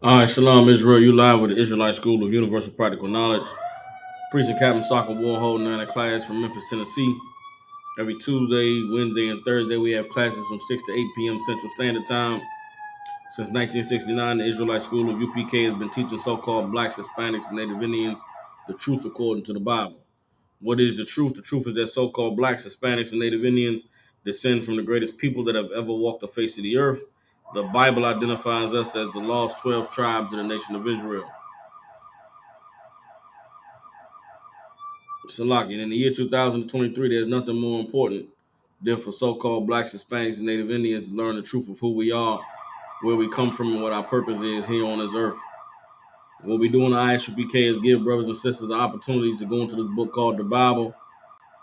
All right, Shalom Israel. You live with the Israelite School of Universal Practical Knowledge. Priest and Captain Soccer Warhol, 9 class from Memphis, Tennessee. Every Tuesday, Wednesday, and Thursday, we have classes from 6 to 8 p.m. Central Standard Time. Since 1969, the Israelite School of UPK has been teaching so-called blacks, Hispanics, and Native Indians the truth according to the Bible. What is the truth? The truth is that so-called blacks, Hispanics, and Native Indians descend from the greatest people that have ever walked the face of the earth. The Bible identifies us as the lost 12 tribes of the nation of Israel. Salaki, in the year 2023, there's nothing more important than for so-called blacks, Hispanics, and Native Indians to learn the truth of who we are, where we come from, and what our purpose is here on this earth. What we do in the ISUPK is give brothers and sisters an opportunity to go into this book called the Bible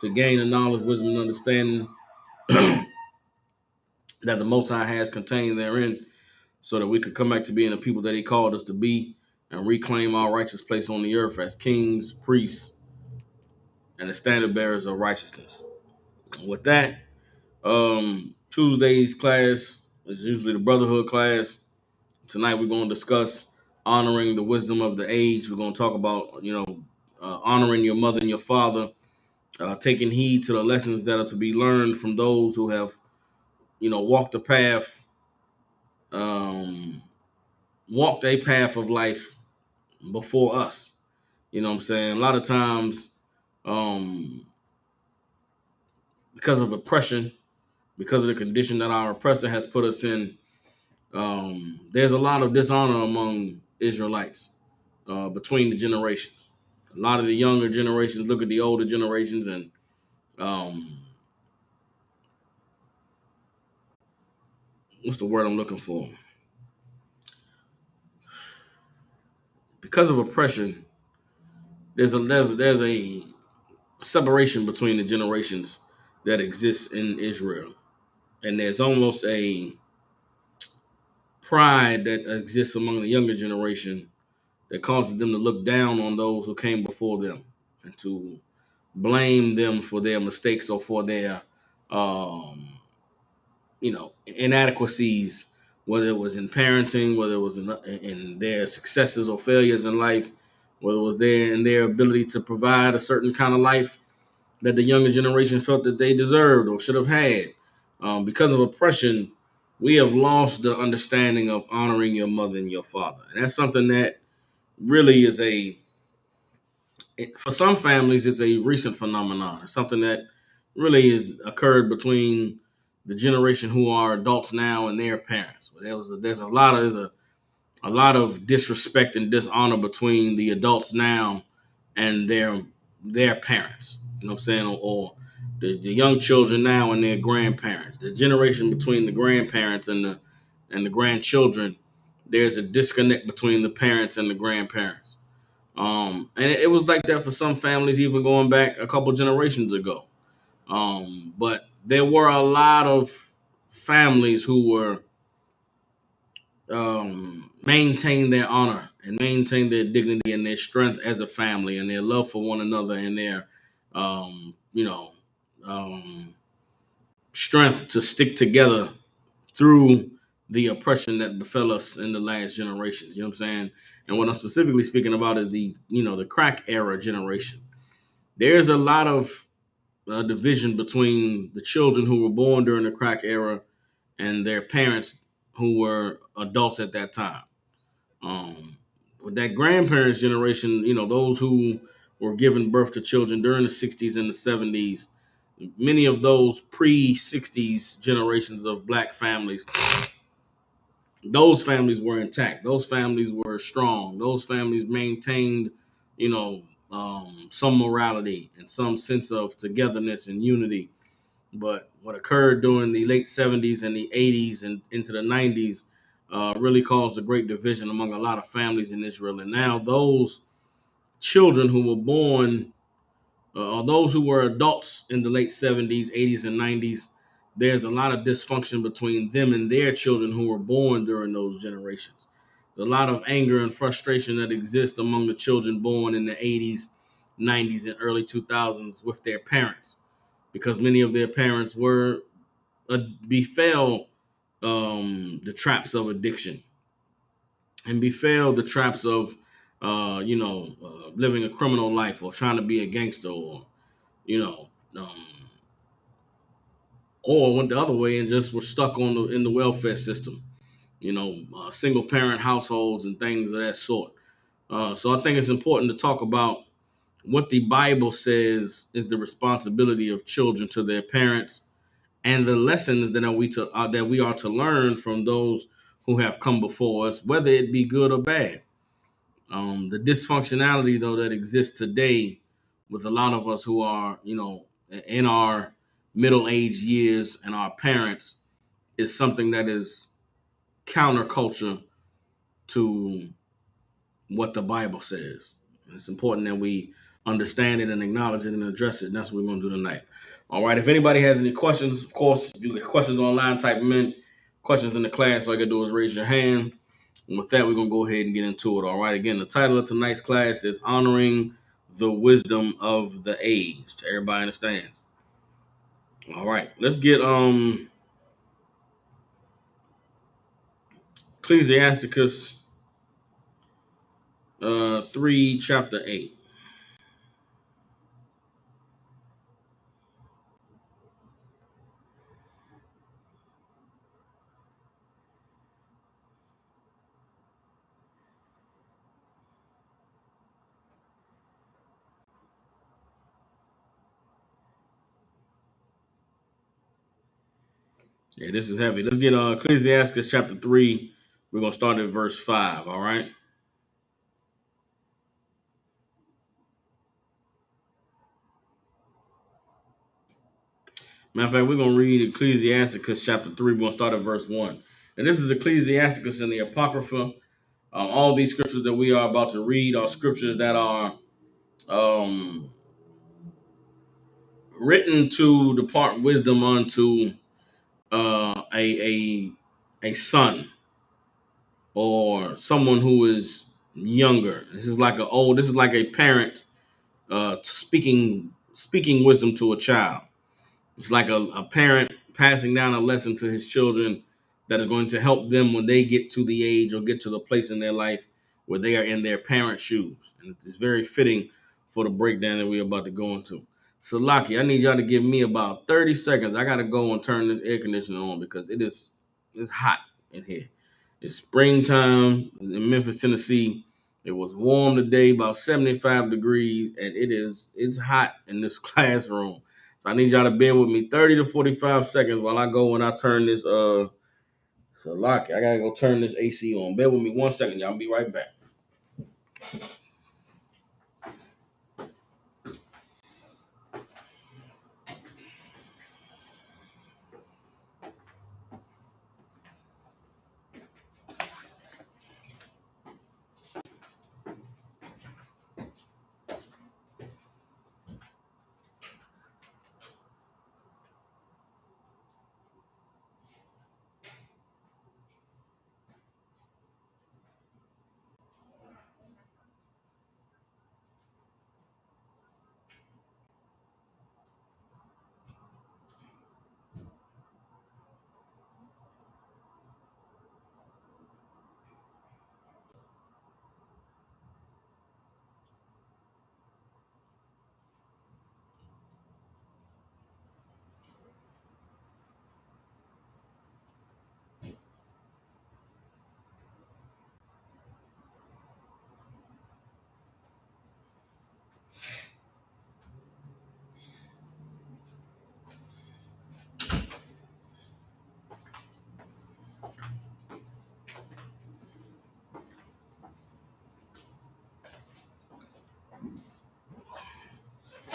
to gain the knowledge, wisdom, and understanding that the Most High has contained therein, so that we could come back to being the people that He called us to be and reclaim our righteous place on the earth as kings, priests, and the standard bearers of righteousness. With that, Tuesday's class is usually the brotherhood class. Tonight we're going to discuss honoring the wisdom of the age. We're going to talk about, honoring your mother and your father, taking heed to the lessons that are to be learned from those who have, walked the path, um, walked a path of life before us. You know what I'm saying? A lot of times, um, because of oppression, because of the condition that our oppressor has put us in, there's a lot of dishonor among Israelites between the generations. A lot of the younger generations look at the older generations and um, what's the word I'm looking for? Because of oppression, there's a separation between the generations that exists in Israel, and there's almost a pride that exists among the younger generation that causes them to look down on those who came before them and to blame them for their mistakes or for their inadequacies, whether it was in parenting, whether it was in their successes or failures in life, whether it was in their ability to provide a certain kind of life that the younger generation felt that they deserved or should have had. Because of oppression, we have lost the understanding of honoring your mother and your father. And that's something that really is for some families, it's a recent phenomenon. It's something that really has occurred between the generation who are adults now and their parents. There's a lot of disrespect and dishonor between the adults now and their parents. You know what I'm saying? Or the young children now and their grandparents. The generation between the grandparents and the grandchildren, there's a disconnect between the parents and the grandparents. And it was like that for some families, even going back a couple generations ago. But there were a lot of families who were maintained their honor and maintained their dignity and their strength as a family and their love for one another and their, um, you know, um, strength to stick together through the oppression that befell us in the last generations. You know what I'm saying? And what I'm specifically speaking about is the crack era generation. There's a lot of division between the children who were born during the crack era and their parents who were adults at that time. With that grandparents generation, those who were giving birth to children during the 60s and the 70s, many of those pre-60s generations of black families, those families were intact. Those families were strong. Those families maintained, some morality and some sense of togetherness and unity. But what occurred during the late 70s and the 80s and into the 90s really caused a great division among a lot of families in Israel. And now those children who were born, or those who were adults in the late 70s, 80s, and 90s, there's a lot of dysfunction between them and their children who were born during those generations. There's a lot of anger and frustration that exists among the children born in the 80s, 90s, and early 2000s with their parents, because many of their parents befell the traps of addiction and befell the traps of, living a criminal life or trying to be a gangster, or you know, um, or went the other way and just were stuck in the welfare system. Single parent households and things of that sort. So I think it's important to talk about what the Bible says is the responsibility of children to their parents, and the lessons that we are to learn from those who have come before us, whether it be good or bad. The dysfunctionality, though, that exists today with a lot of us who are, in our middle age years and our parents, is something that is counterculture to what the Bible says. It's important that we understand it and acknowledge it and address it. And that's what we're going to do tonight. All right. If anybody has any questions, of course, if you get questions online, type them in. Questions in the class, all you got to do is raise your hand. And with that, we're going to go ahead and get into it. All right. Again, the title of tonight's class is Honoring the Wisdom of the Aged. Everybody understands? All right. Let's get Ecclesiasticus 3, chapter 8. Yeah, this is heavy. Let's get Ecclesiastes chapter 3. We're going to start at verse 5, all right? Matter of fact, we're going to read Ecclesiasticus chapter 3. We're going to start at verse 1. And this is Ecclesiasticus in the Apocrypha. All these scriptures that we are about to read are scriptures that are um, written to depart wisdom unto a son or someone who is younger. This is like a parent speaking wisdom to a child. It's like a parent passing down a lesson to his children that is going to help them when they get to the age or get to the place in their life where they are in their parents' shoes. And it's very fitting for the breakdown that we're about to go into. So, Laki, I need y'all to give me about 30 seconds. I got to go and turn this air conditioner on because it's hot in here. It's springtime in Memphis, Tennessee. It was warm today, about 75 degrees, and it's hot in this classroom. So I need y'all to bear with me 30 to 45 seconds while I go and I turn this so lock it. I gotta go turn this AC on. Bear with me 1 second, y'all. I'll be right back.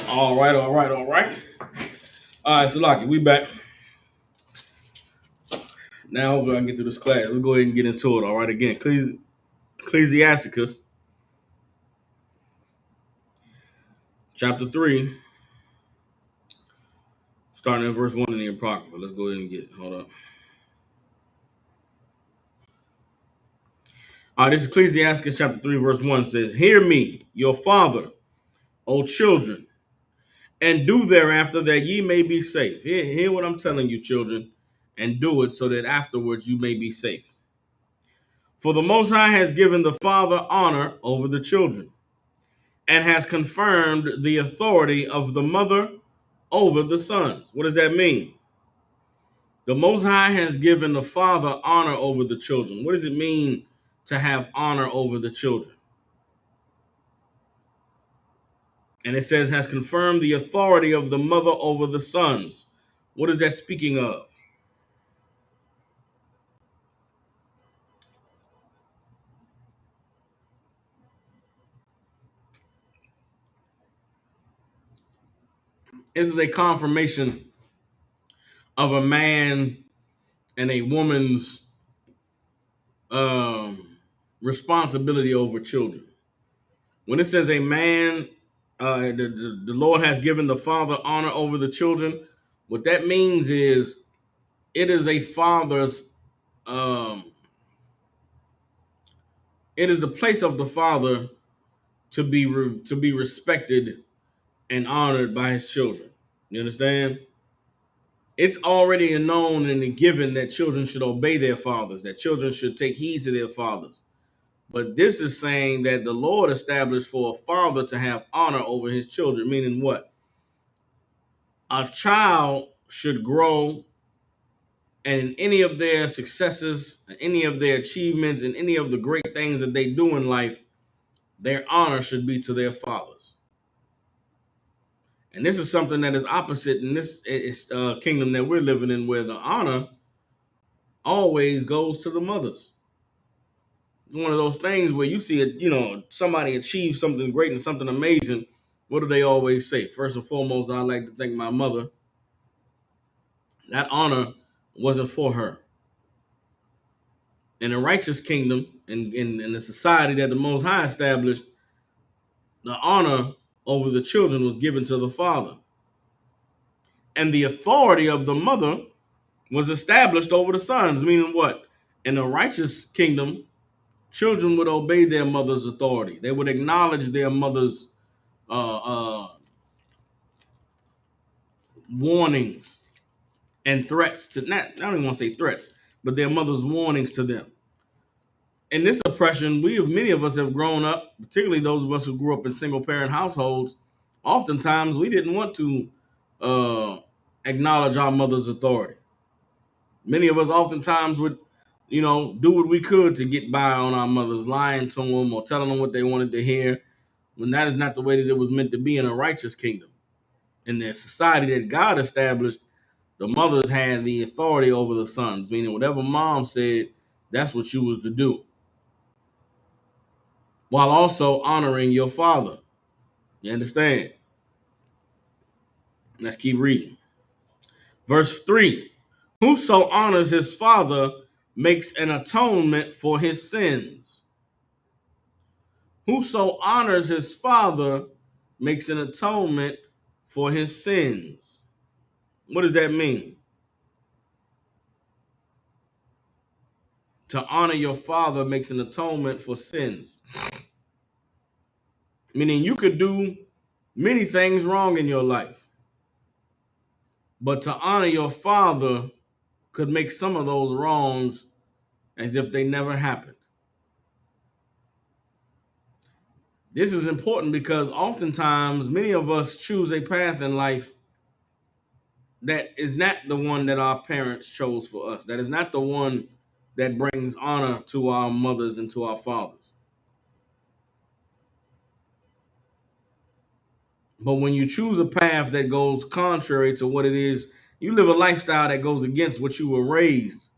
All right, all right, all right. All right, so Lockie, we back. Now hopefully I can get through this class. Let's go ahead and get into it. All right, again, Ecclesiasticus chapter 3, starting at verse 1 in the Apocrypha. Let's go ahead and get it. Hold up. All right, this is Ecclesiasticus chapter 3, verse 1 says, Hear me, your father, O children, and do thereafter that ye may be safe. Hear what I'm telling you, children, and do it so that afterwards you may be safe. For the Most High has given the father honor over the children, and has confirmed the authority of the mother over the sons. What does that mean? The Most High has given the father honor over the children. What does it mean to have honor over the children? And it says, has confirmed the authority of the mother over the sons. What is that speaking of? This is a confirmation of a man and a woman's um, responsibility over children. When it says a man, the Lord has given the father honor over the children, what that means is it is a father's, um, it is the place of the father to be respected and honored by his children. You understand? It's already known and a given that children should obey their fathers, that children should take heed to their fathers. But this is saying that the Lord established for a father to have honor over his children, meaning what? A child should grow, and in any of their successes, any of their achievements, and any of the great things that they do in life, their honor should be to their fathers. And this is something that is opposite in this kingdom that we're living in, where the honor always goes to the mothers. It's one of those things where you see it, somebody achieve something great and something amazing. What do they always say? First and foremost, I like to thank my mother. That honor wasn't for her. In a righteous kingdom, in the society that the Most High established, the honor over the children was given to the father. And the authority of the mother was established over the sons, meaning what? In a righteous kingdom, children would obey their mother's authority. They would acknowledge their mother's uh, uh, warnings and threats to not. I don't even want to say threats, but their mother's warnings to them. In this oppression, many of us have grown up, particularly those of us who grew up in single parent households. Oftentimes, we didn't want to uh, acknowledge our mother's authority. Many of us oftentimes would, do what we could to get by on our mothers, lying to them or telling them what they wanted to hear, when that is not the way that it was meant to be in a righteous kingdom. In the society that God established, the mothers had the authority over the sons, meaning whatever mom said, that's what you was to do, while also honoring your father. You understand? Let's keep reading. Verse 3. Whoso honors his father makes an atonement for his sins. Whoso honors his father makes an atonement for his sins. What does that mean? To honor your father makes an atonement for sins. Meaning you could do many things wrong in your life, but to honor your father could make some of those wrongs as if they never happened. This is important because oftentimes many of us choose a path in life that is not the one that our parents chose for us. That is not the one that brings honor to our mothers and to our fathers. But when you choose a path that goes contrary to what it is, you live a lifestyle that goes against what you were raised,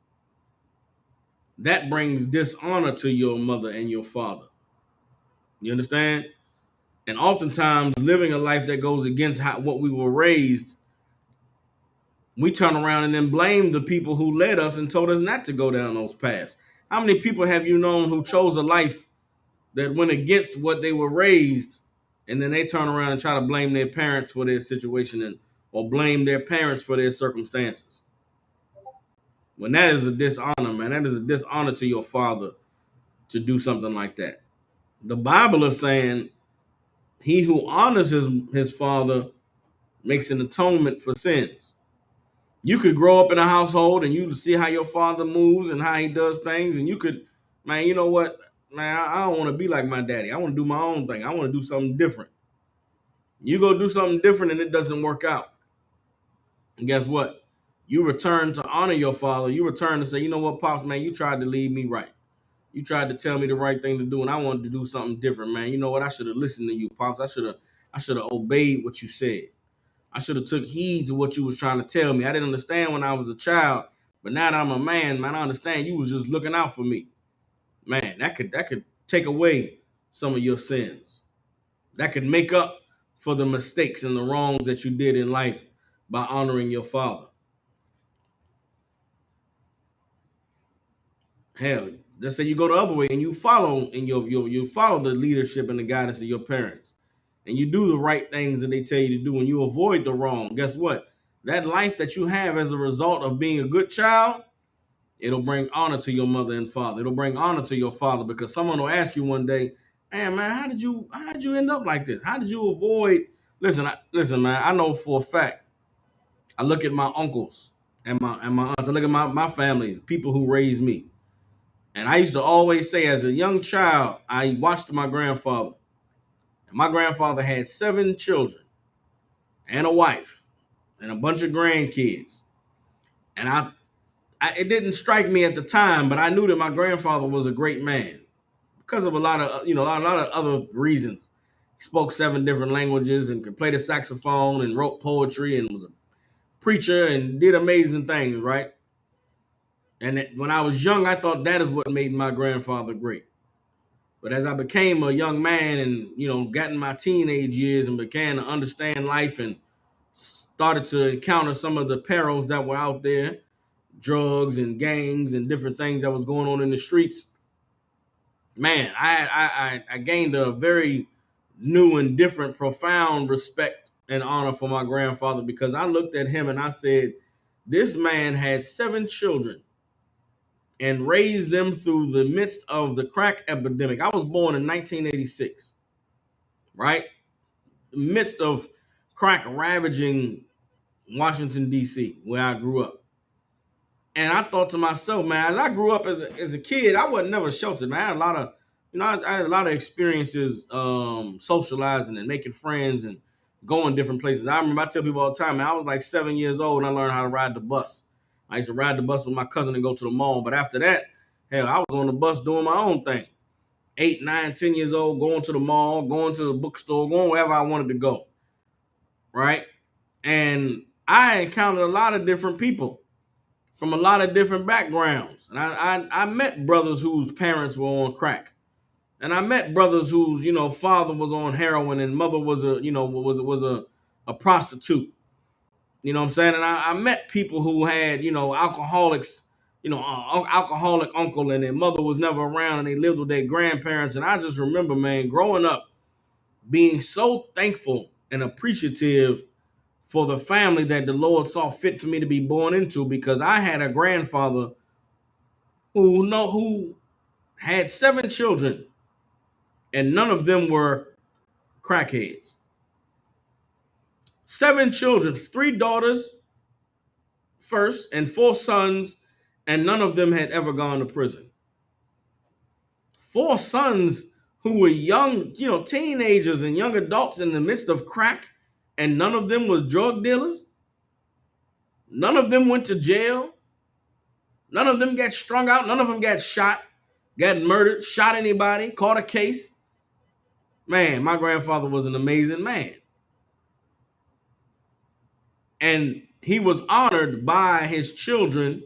that brings dishonor to your mother and your father. You understand? And oftentimes, living a life that goes against what we were raised, we turn around and then blame the people who led us and told us not to go down those paths. How many people have you known who chose a life that went against what they were raised, and then they turn around and try to blame their parents for their situation or blame their parents for their circumstances? When that is a dishonor, man, that is a dishonor to your father to do something like that. The Bible is saying he who honors his father makes an atonement for sins. You could grow up in a household and you see how your father moves and how he does things, and you could Man, you know what? Man, I don't want to be like my daddy. I want to do my own thing. I want to do something different. You go do something different and it doesn't work out. And guess what? You return to honor your father. You return to say, you know what, Pops, man, you tried to lead me right. You tried to tell me the right thing to do, and I wanted to do something different, man. You know what? I should have listened to you, Pops. I should have obeyed what you said. I should have took heed to what you was trying to tell me. I didn't understand when I was a child, but now that I'm a man, man, I understand you was just looking out for me. Man, that could take away some of your sins. That could make up for the mistakes and the wrongs that you did in life by honoring your father. Hell, let's say you go the other way and you follow and you follow the leadership and the guidance of your parents, and you do the right things that they tell you to do, and you avoid the wrong. Guess what? That life that you have as a result of being a good child, it'll bring honor to your mother and father. It'll bring honor to your father because someone will ask you one day, "Hey man, how did you end up like this? How did you avoid?" Listen, man. I know for a fact. I look at my uncles and my aunts. I look at my family, people who raised me. And I used to always say, as a young child, I watched my grandfather. And my grandfather had 7 children and a wife and a bunch of grandkids. And it didn't strike me at the time, but I knew that my grandfather was a great man because of a lot of a lot of other reasons. He spoke 7 different languages and could play the saxophone and wrote poetry and was a preacher and did amazing things, right? And when I was young, I thought that is what made my grandfather great. But as I became a young man and, got in my teenage years and began to understand life and started to encounter some of the perils that were out there, drugs and gangs and different things that was going on in the streets, man, I gained a very new and different, profound respect and honor for my grandfather because I looked at him and I said, this man had 7 children and raised them through the midst of the crack epidemic. I was born in 1986, right? Midst of crack ravaging Washington, D.C., where I grew up. And I thought to myself, man, as I grew up as a kid, I wasn't never sheltered, man. I had a lot of, I had a lot of experiences socializing and making friends and going different places. I remember I tell people all the time, man, I was like 7 years old and I learned how to ride the bus. I used to ride the bus with my cousin and go to the mall. But after that, hell, I was on the bus doing my own thing. 8, 9, 10 years old, going to the mall, going to the bookstore, going wherever I wanted to go. Right. And I encountered a lot of different people from a lot of different backgrounds. And I met brothers whose parents were on crack. And I met brothers whose, father was on heroin and mother was a prostitute. You know what I'm saying? And I met people who had, alcoholics, alcoholic uncle and their mother was never around and they lived with their grandparents. And I just remember, man, growing up being so thankful and appreciative for the family that the Lord saw fit for me to be born into because I had a grandfather who had 7 children and none of them were crackheads. 7 children, 3 daughters first and 4 sons, and none of them had ever gone to prison. 4 sons who were young, teenagers and young adults in the midst of crack, and none of them was drug dealers. None of them went to jail. None of them got strung out. None of them got shot, got murdered, shot anybody, caught a case. Man, my grandfather was an amazing man. And he was honored by his children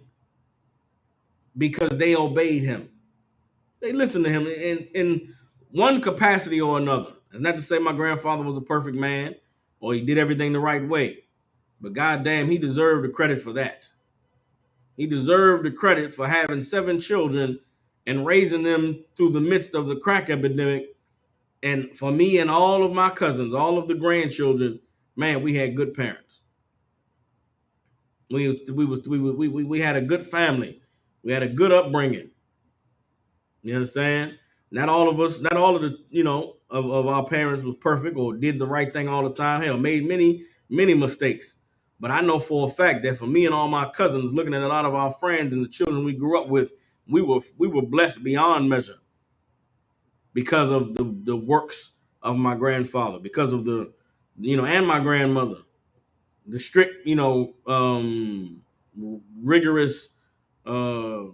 because they obeyed him. They listened to him in one capacity or another. It's not to say my grandfather was a perfect man or he did everything the right way. But goddamn, he deserved the credit for that. He deserved the credit for having 7 children and raising them through the midst of the crack epidemic. And for me and all of my cousins, all of the grandchildren, man, we had good parents. We had a good family. We had a good upbringing. You understand? Not all of us, not all of the, of our parents was perfect or did the right thing all the time. Hell, made many mistakes. But I know for a fact that for me and all my cousins, looking at a lot of our friends and the children we grew up with, we were blessed beyond measure because of the works of my grandfather, because of and my grandmother, the strict, rigorous, uh,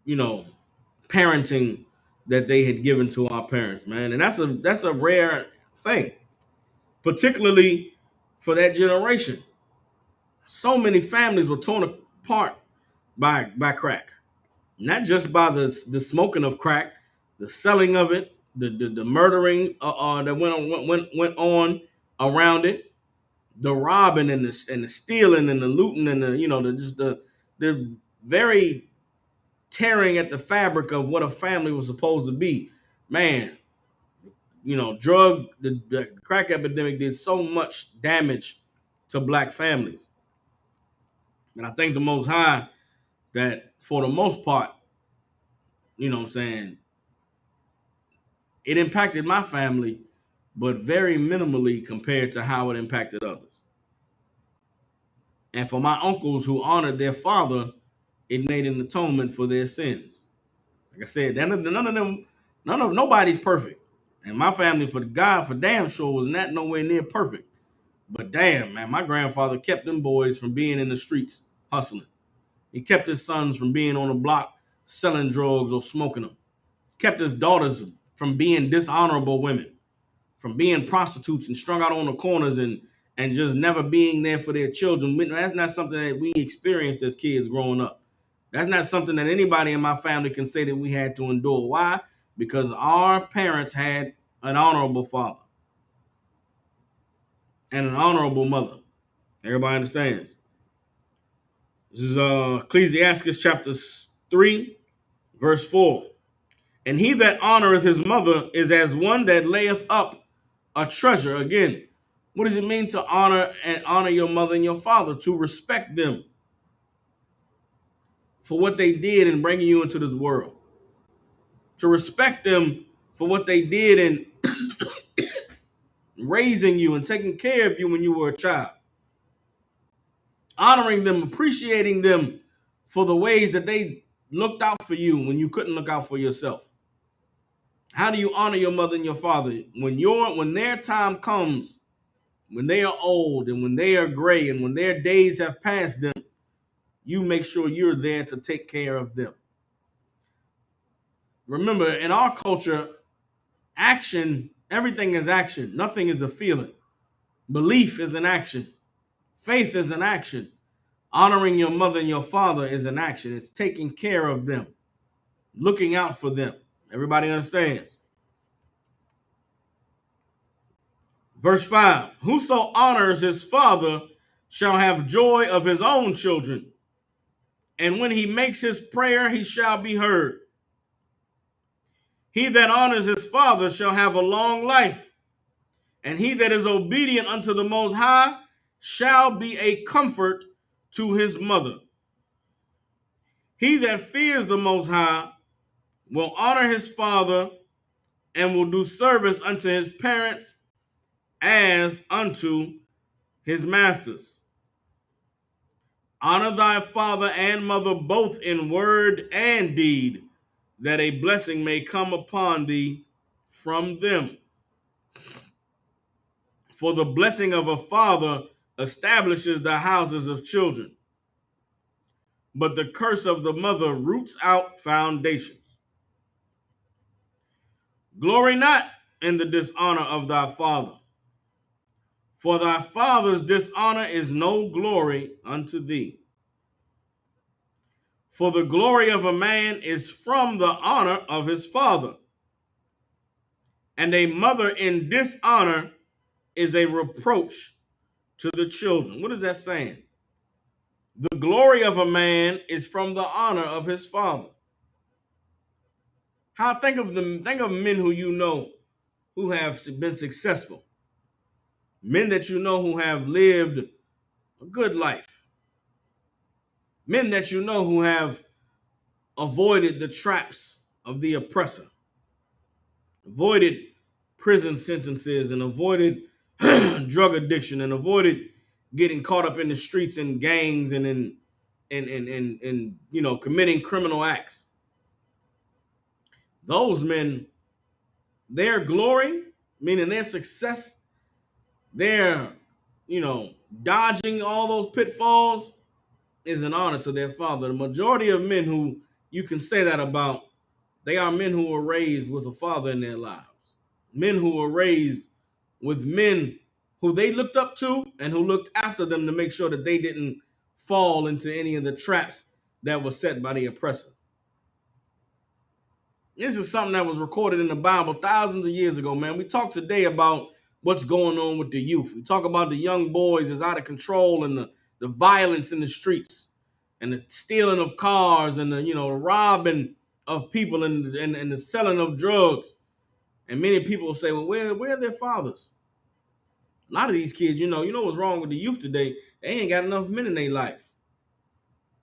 you know, parenting that they had given to our parents, man. And that's a rare thing, particularly for that generation. So many families were torn apart by crack, not just by the smoking of crack, the selling of it, the murdering that went on around it, the robbing and the stealing and the looting and the very tearing at the fabric of what a family was supposed to be. Man, the crack epidemic did so much damage to black families. And I thank the Most High that for the most part, what I'm saying, it impacted my family, but very minimally compared to how it impacted others. And for my uncles who honored their father, it made an atonement for their sins. Like I said, nobody's perfect. And my family, for God, for damn sure, was not nowhere near perfect. But damn, man, my grandfather kept them boys from being in the streets hustling. He kept his sons from being on the block selling drugs or smoking them. Kept his daughters from being dishonorable women, from being prostitutes and strung out on the corners and just never being there for their children. That's not something that we experienced as kids growing up. That's not something that anybody in my family can say that we had to endure. Why? Because our parents had an honorable father and an honorable mother. Everybody understands. This is Ecclesiastes chapter 3, verse 4. And he that honoreth his mother is as one that layeth up a treasure. Again, what does it mean to honor your mother and your father? To respect them for what they did in bringing you into this world. To respect them for what they did in raising you and taking care of you when you were a child. Honoring them, appreciating them for the ways that they looked out for you when you couldn't look out for yourself. How do you honor your mother and your father? When their time comes, when they are old and when they are gray and when their days have passed them, you make sure you're there to take care of them. Remember, in our culture, action, everything is action. Nothing is a feeling. Belief is an action. Faith is an action. Honoring your mother and your father is an action. It's taking care of them, looking out for them. Everybody understands. Verse 5, whoso honors his father shall have joy of his own children. And when he makes his prayer, he shall be heard. He that honors his father shall have a long life. And he that is obedient unto the Most High shall be a comfort to his mother. He that fears the Most High will honor his father and will do service unto his parents as unto his masters. Honor thy father and mother both in word and deed, that a blessing may come upon thee from them. For the blessing of a father establishes the houses of children, but the curse of the mother roots out foundations. Glory not in the dishonor of thy father, for thy father's dishonor is no glory unto thee. For the glory of a man is from the honor of his father, and a mother in dishonor is a reproach to the children. What is that saying? The glory of a man is from the honor of his father. Think of men who you know who have been successful. Men that you know who have lived a good life. Men that you know who have avoided the traps of the oppressor. Avoided prison sentences and avoided drug addiction and avoided getting caught up in the streets and gangs and committing criminal acts. those men, their glory, meaning their success, their, dodging all those pitfalls is an honor to their father. The majority of men who you can say that about, they are men who were raised with a father in their lives. Men who were raised with men who they looked up to and who looked after them to make sure that they didn't fall into any of the traps that were set by the oppressor. This is something that was recorded in the Bible thousands of years ago, man. We talk today about what's going on with the youth. We talk about the young boys that's out of control and the violence in the streets and the stealing of cars and the robbing of people and the selling of drugs. And many people say, well, where are their fathers? A lot of these kids, you know what's wrong with the youth today. They ain't got enough men in their life.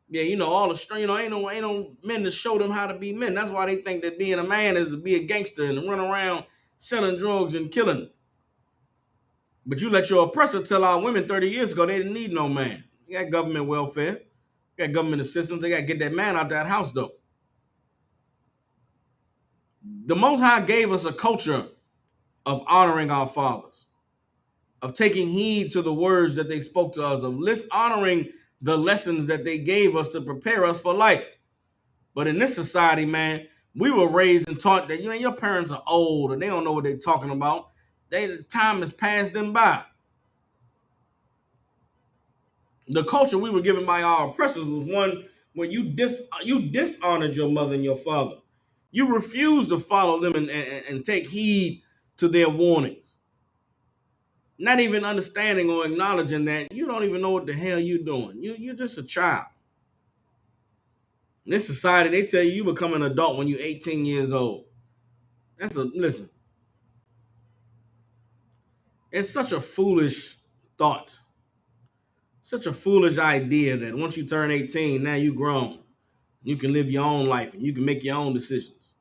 Yeah, all the strength, ain't no men to show them how to be men. That's why they think that being a man is to be a gangster and run around selling drugs and killing. But you let your oppressor tell our women 30 years ago they didn't need no man. They got government welfare, they got government assistance. They got to get that man out that house, though. The Most High gave us a culture of honoring our fathers, of taking heed to the words that they spoke to us, of honoring the lessons that they gave us to prepare us for life. But in this society, man, we were raised and taught that your parents are old and they don't know what they're talking about. The time has passed them by. The culture we were given by our oppressors was one where you dishonored your mother and your father. You refused to follow them and take heed to their warnings. Not even understanding or acknowledging that you don't even know what the hell you're doing. You're just a child. In this society, they tell you become an adult when you're 18 years old. Listen. It's such a foolish thought. Such a foolish idea that once you turn 18, now you grown. You can live your own life and you can make your own decisions.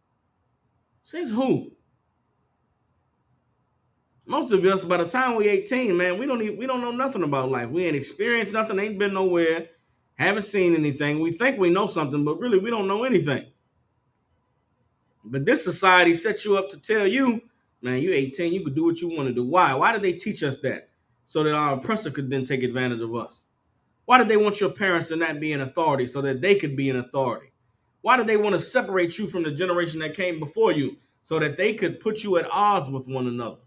Says who? Most of us, by the time we're 18, man, we don't know nothing about life. We ain't experienced nothing, ain't been nowhere, haven't seen anything. We think we know something, but really we don't know anything. But this society sets you up to tell you, man, you're 18, you could do what you want to do. Why? Why did they teach us that? So that our oppressor could then take advantage of us. Why did they want your parents to not be an authority so that they could be an authority? Why did they want to separate you from the generation that came before you so that they could put you at odds with one another?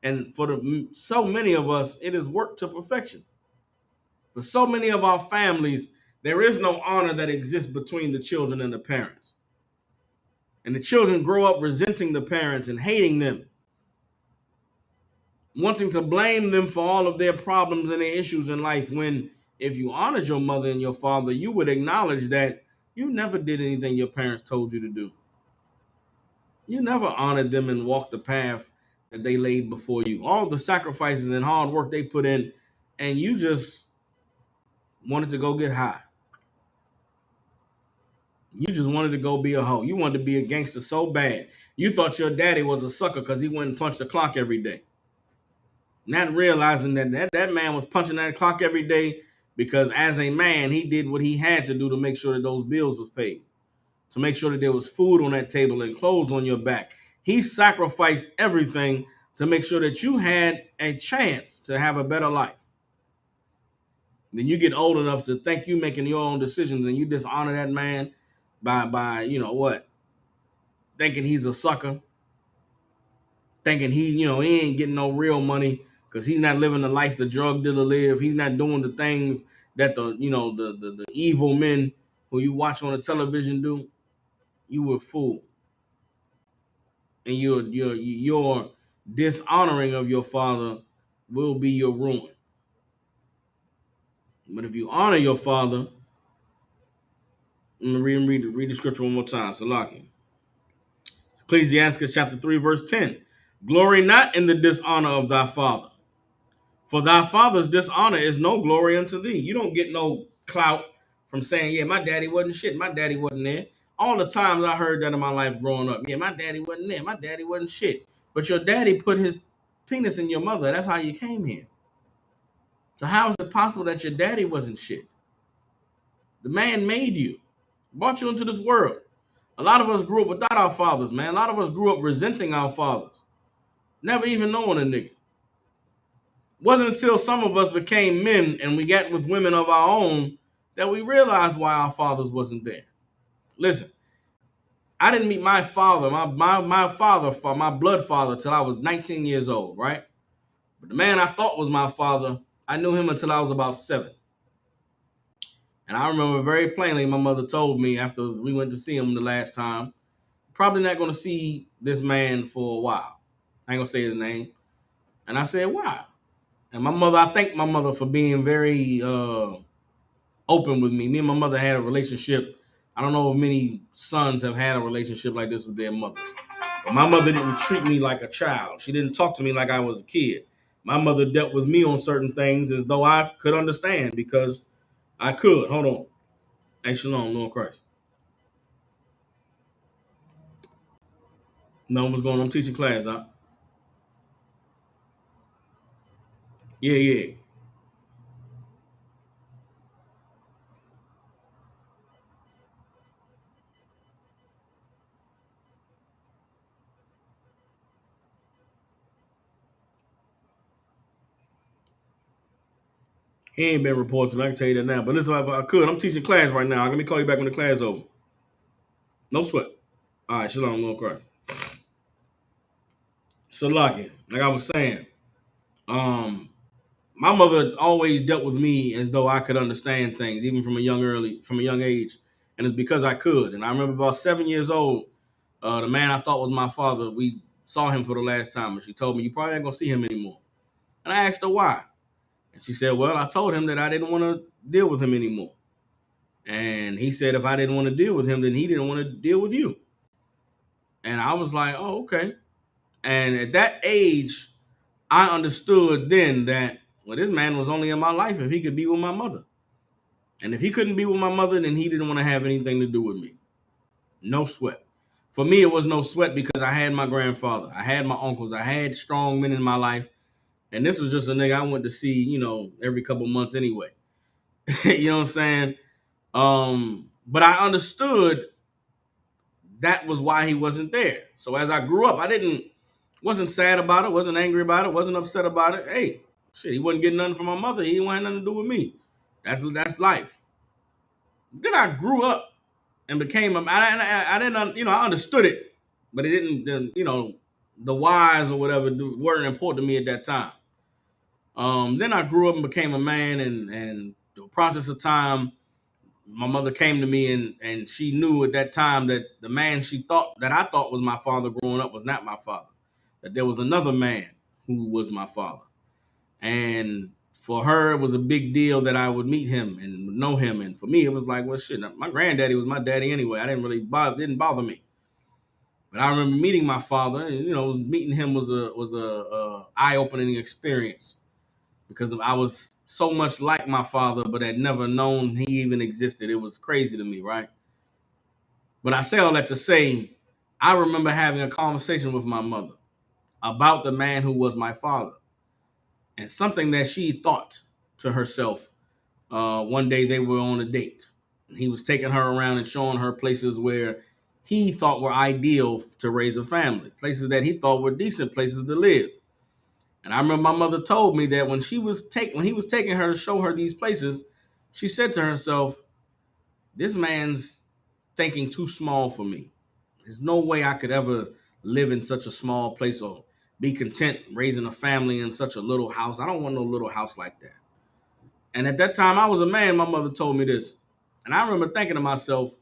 And for so many of us, it is worked to perfection. For so many of our families, there is no honor that exists between the children and the parents. And the children grow up resenting the parents and hating them, wanting to blame them for all of their problems and their issues in life, when if you honored your mother and your father, you would acknowledge that you never did anything your parents told you to do. You never honored them and walked the path that they laid before you. All the sacrifices and hard work they put in, and you just wanted to go get high. You just wanted to go be a hoe. You wanted to be a gangster so bad. You thought your daddy was a sucker because he went and punched the clock every day. Not realizing that man was punching that clock every day because as a man, he did what he had to do to make sure that those bills was paid, to make sure that there was food on that table and clothes on your back. He sacrificed everything to make sure that you had a chance to have a better life. Then you get old enough to think you making your own decisions and you dishonor that man by thinking he's a sucker, thinking he ain't getting no real money because he's not living the life the drug dealer live. He's not doing the things that the evil men who you watch on the television do. You were fool, and your dishonoring of your father will be your ruin. But if you honor your father, I'm gonna read the scripture one more time. Salaki. Ecclesiastes chapter 3, verse 10. Glory not in the dishonor of thy father, for thy father's dishonor is no glory unto thee. You don't get no clout from saying, yeah, my daddy wasn't shit. My daddy wasn't there. All the times I heard that in my life growing up. Yeah, my daddy wasn't there. My daddy wasn't shit. But your daddy put his penis in your mother. That's how you came here. So how is it possible that your daddy wasn't shit? The man made you, brought you into this world. A lot of us grew up without our fathers, man. A lot of us grew up resenting our fathers, never even knowing a nigga. Wasn't until some of us became men and we got with women of our own that we realized why our fathers wasn't there. Listen, I didn't meet my father, my father, my blood father, till I was 19 years old, right? But the man I thought was my father, I knew him until I was about 7. And I remember very plainly my mother told me after we went to see him the last time, probably not going to see this man for a while. I ain't going to say his name. And I said, why? And my mother, I thank my mother for being very open with me. Me and my mother had a relationship. I don't know if many sons have had a relationship like this with their mothers. But my mother didn't treat me like a child. She didn't talk to me like I was a kid. My mother dealt with me on certain things as though I could understand because I could. Hold on. Hey, shalom, Lord Christ. No, what's going on? I'm teaching class, huh? Yeah, yeah. He ain't been reported to me. I can tell you that now. But listen, if I could, I'm teaching class right now. Let me call you back when the class is over. No sweat. All right, shalom, Lord Christ. So, Lucky, like I was saying, um, my mother always dealt with me as though I could understand things, even from a young age, and it's because I could. And I remember about 7 years old, the man I thought was my father, we saw him for the last time, and she told me, "You probably ain't gonna see him anymore." And I asked her why, and she said, "Well, I told him that I didn't want to deal with him anymore." And he said, if I didn't want to deal with him, then he didn't want to deal with you. And I was like, oh, okay. And at that age, I understood then that, well, this man was only in my life if he could be with my mother. And if he couldn't be with my mother, then he didn't want to have anything to do with me. No sweat. For me, it was no sweat because I had my grandfather. I had my uncles. I had strong men in my life. And this was just a nigga I went to see, every couple months anyway. You know what I'm saying? But I understood that was why he wasn't there. So as I grew up, wasn't sad about it, wasn't angry about it, wasn't upset about it. Hey, shit, he wasn't getting nothing from my mother. He didn't want nothing to do with me. That's life. Then I grew up and became I didn't, I understood it, but it didn't, the whys or whatever weren't important to me at that time. Then I grew up and became a man, and the process of time, my mother came to me and she knew at that time that the man I thought was my father growing up was not my father. That there was another man who was my father. And for her, it was a big deal that I would meet him and know him. And for me, it was like, well, shit, my granddaddy was my daddy anyway. I didn't bother me. But I remember meeting my father, and meeting him was a eye opening experience because I was so much like my father, but had never known he even existed. It was crazy to me, right? But I say all that to say, I remember having a conversation with my mother about the man who was my father and something that she thought to herself. One day they were on a date. He was taking her around and showing her places where he thought were ideal to raise a family, places that he thought were decent places to live. And I remember my mother told me that when he was taking her to show her these places, she said to herself, "This man's thinking too small for me. There's no way I could ever live in such a small place or be content raising a family in such a little house. I don't want no little house like that." And at that time, I was a man. My mother told me this. And I remember thinking to myself,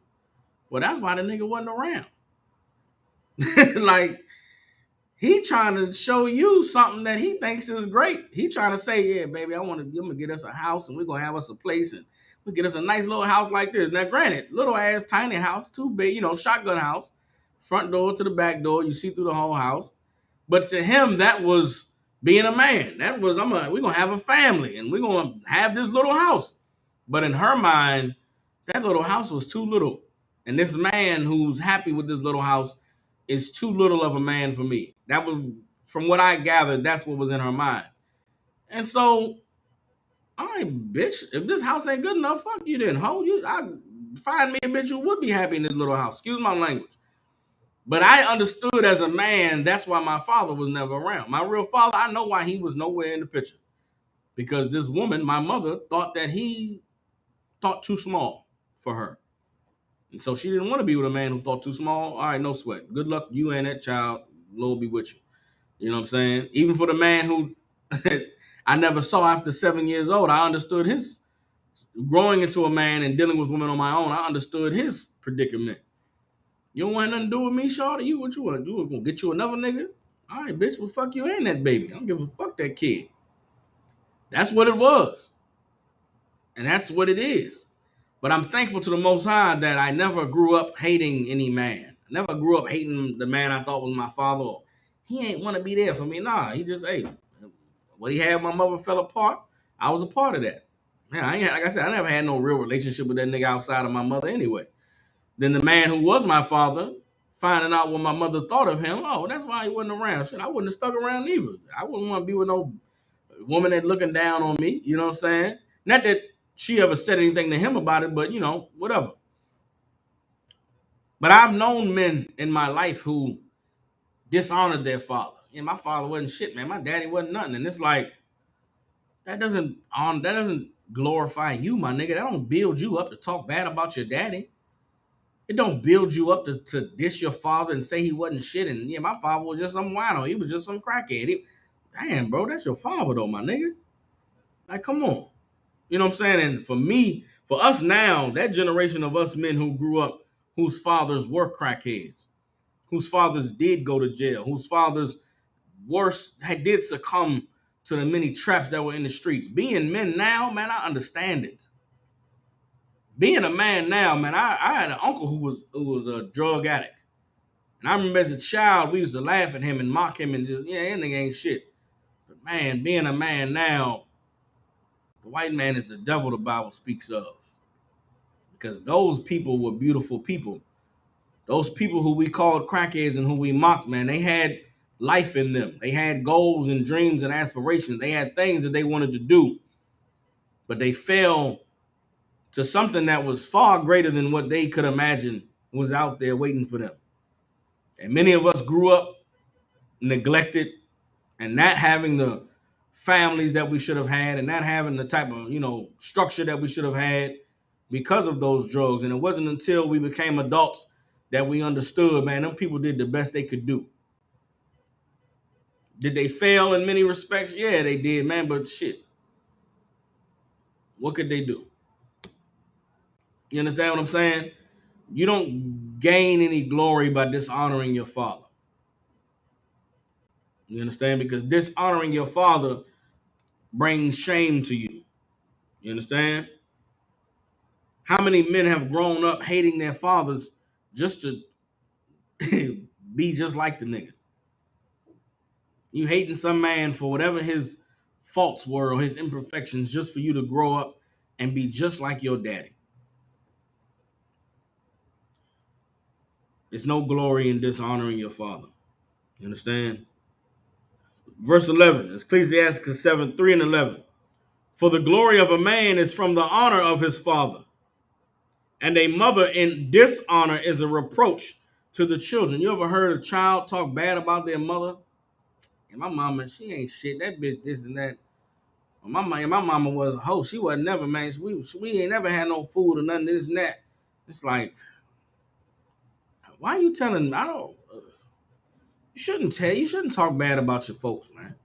well, that's why the nigga wasn't around. Like, he trying to show you something that he thinks is great. He trying to say, yeah, baby, I'm gonna get us a house and we're gonna have us a place and we'll get us a nice little house like this. Now, granted, little ass tiny house, too big, shotgun house, front door to the back door, you see through the whole house. But to him, that was being a man. That was we're gonna have a family and we're gonna have this little house. But in her mind, that little house was too little. And this man who's happy with this little house is too little of a man for me. That was, from what I gathered, that's what was in her mind. And so, all right, bitch, if this house ain't good enough, fuck you then, ho. Find me a bitch who would be happy in this little house. Excuse my language. But I understood as a man, that's why my father was never around. My real father, I know why he was nowhere in the picture. Because this woman, my mother, thought that he thought too small for her. And so she didn't want to be with a man who thought too small. All right, no sweat. Good luck, you and that child. Lord be with you. You know what I'm saying? Even for the man who I never saw after 7 years old, I understood his growing into a man and dealing with women on my own. I understood his predicament. You don't want nothing to do with me, shawty? You what you want? You gonna get you another nigga? All right, bitch. Well, fuck you and that baby. I don't give a fuck that kid. That's what it was, and that's what it is. But I'm thankful to the Most High that I never grew up hating any man. I never grew up hating the man I thought was my father. He ain't want to be there for me. Nah, he just, hey, what he had, my mother fell apart. I was a part of that. Man, like I said, I never had no real relationship with that nigga outside of my mother anyway. Then the man who was my father, finding out what my mother thought of him, oh, that's why he wasn't around. Shit, I wouldn't have stuck around either. I wouldn't want to be with no woman that looking down on me. You know what I'm saying? Not that she ever said anything to him about it, but whatever. But I've known men in my life who dishonored their fathers. My father wasn't shit, man. My daddy wasn't nothing. And it's like that doesn't glorify you, my nigga. That don't build you up to talk bad about your daddy. It don't build you up to diss your father and say he wasn't shit. And my father was just some wino. He was just some crackhead. Damn, bro, that's your father though, my nigga. Like, come on. You know what I'm saying? And for us now, that generation of us men who grew up, whose fathers were crackheads, whose fathers did go to jail, whose fathers did succumb to the many traps that were in the streets. Being men now, man, I understand it. Being a man now, man, I had an uncle who was a drug addict. And I remember as a child, we used to laugh at him and mock him and just, that nigga ain't shit. But man, being a man now, the white man is the devil the Bible speaks of. Because those people were beautiful people. Those people who we called crackheads and who we mocked, man, they had life in them. They had goals and dreams and aspirations. They had things that they wanted to do. But they fell to something that was far greater than what they could imagine was out there waiting for them. And many of us grew up neglected and not having the families that we should have had and not having the type of, structure that we should have had because of those drugs. And it wasn't until we became adults that we understood, man, them people did the best they could do. Did they fail in many respects? Yeah, they did, man, but shit. What could they do? You understand what I'm saying? You don't gain any glory by dishonoring your father. You understand? Because dishonoring your father brings shame to you. You understand? How many men have grown up hating their fathers just to be just like the nigga? You hating some man for whatever his faults were or his imperfections just for you to grow up and be just like your daddy. It's no glory in dishonoring your father. You understand? Verse 11, Ecclesiastes 7, 3 and 11. For the glory of a man is from the honor of his father, and a mother in dishonor is a reproach to the children. You ever heard a child talk bad about their mother? And my mama, she ain't shit. That bitch, this and that. My mama was a hoe. She wasn't never, man. We ain't never had no food or nothing, this and that. It's like, why are you telling me? You shouldn't talk bad about your folks, man.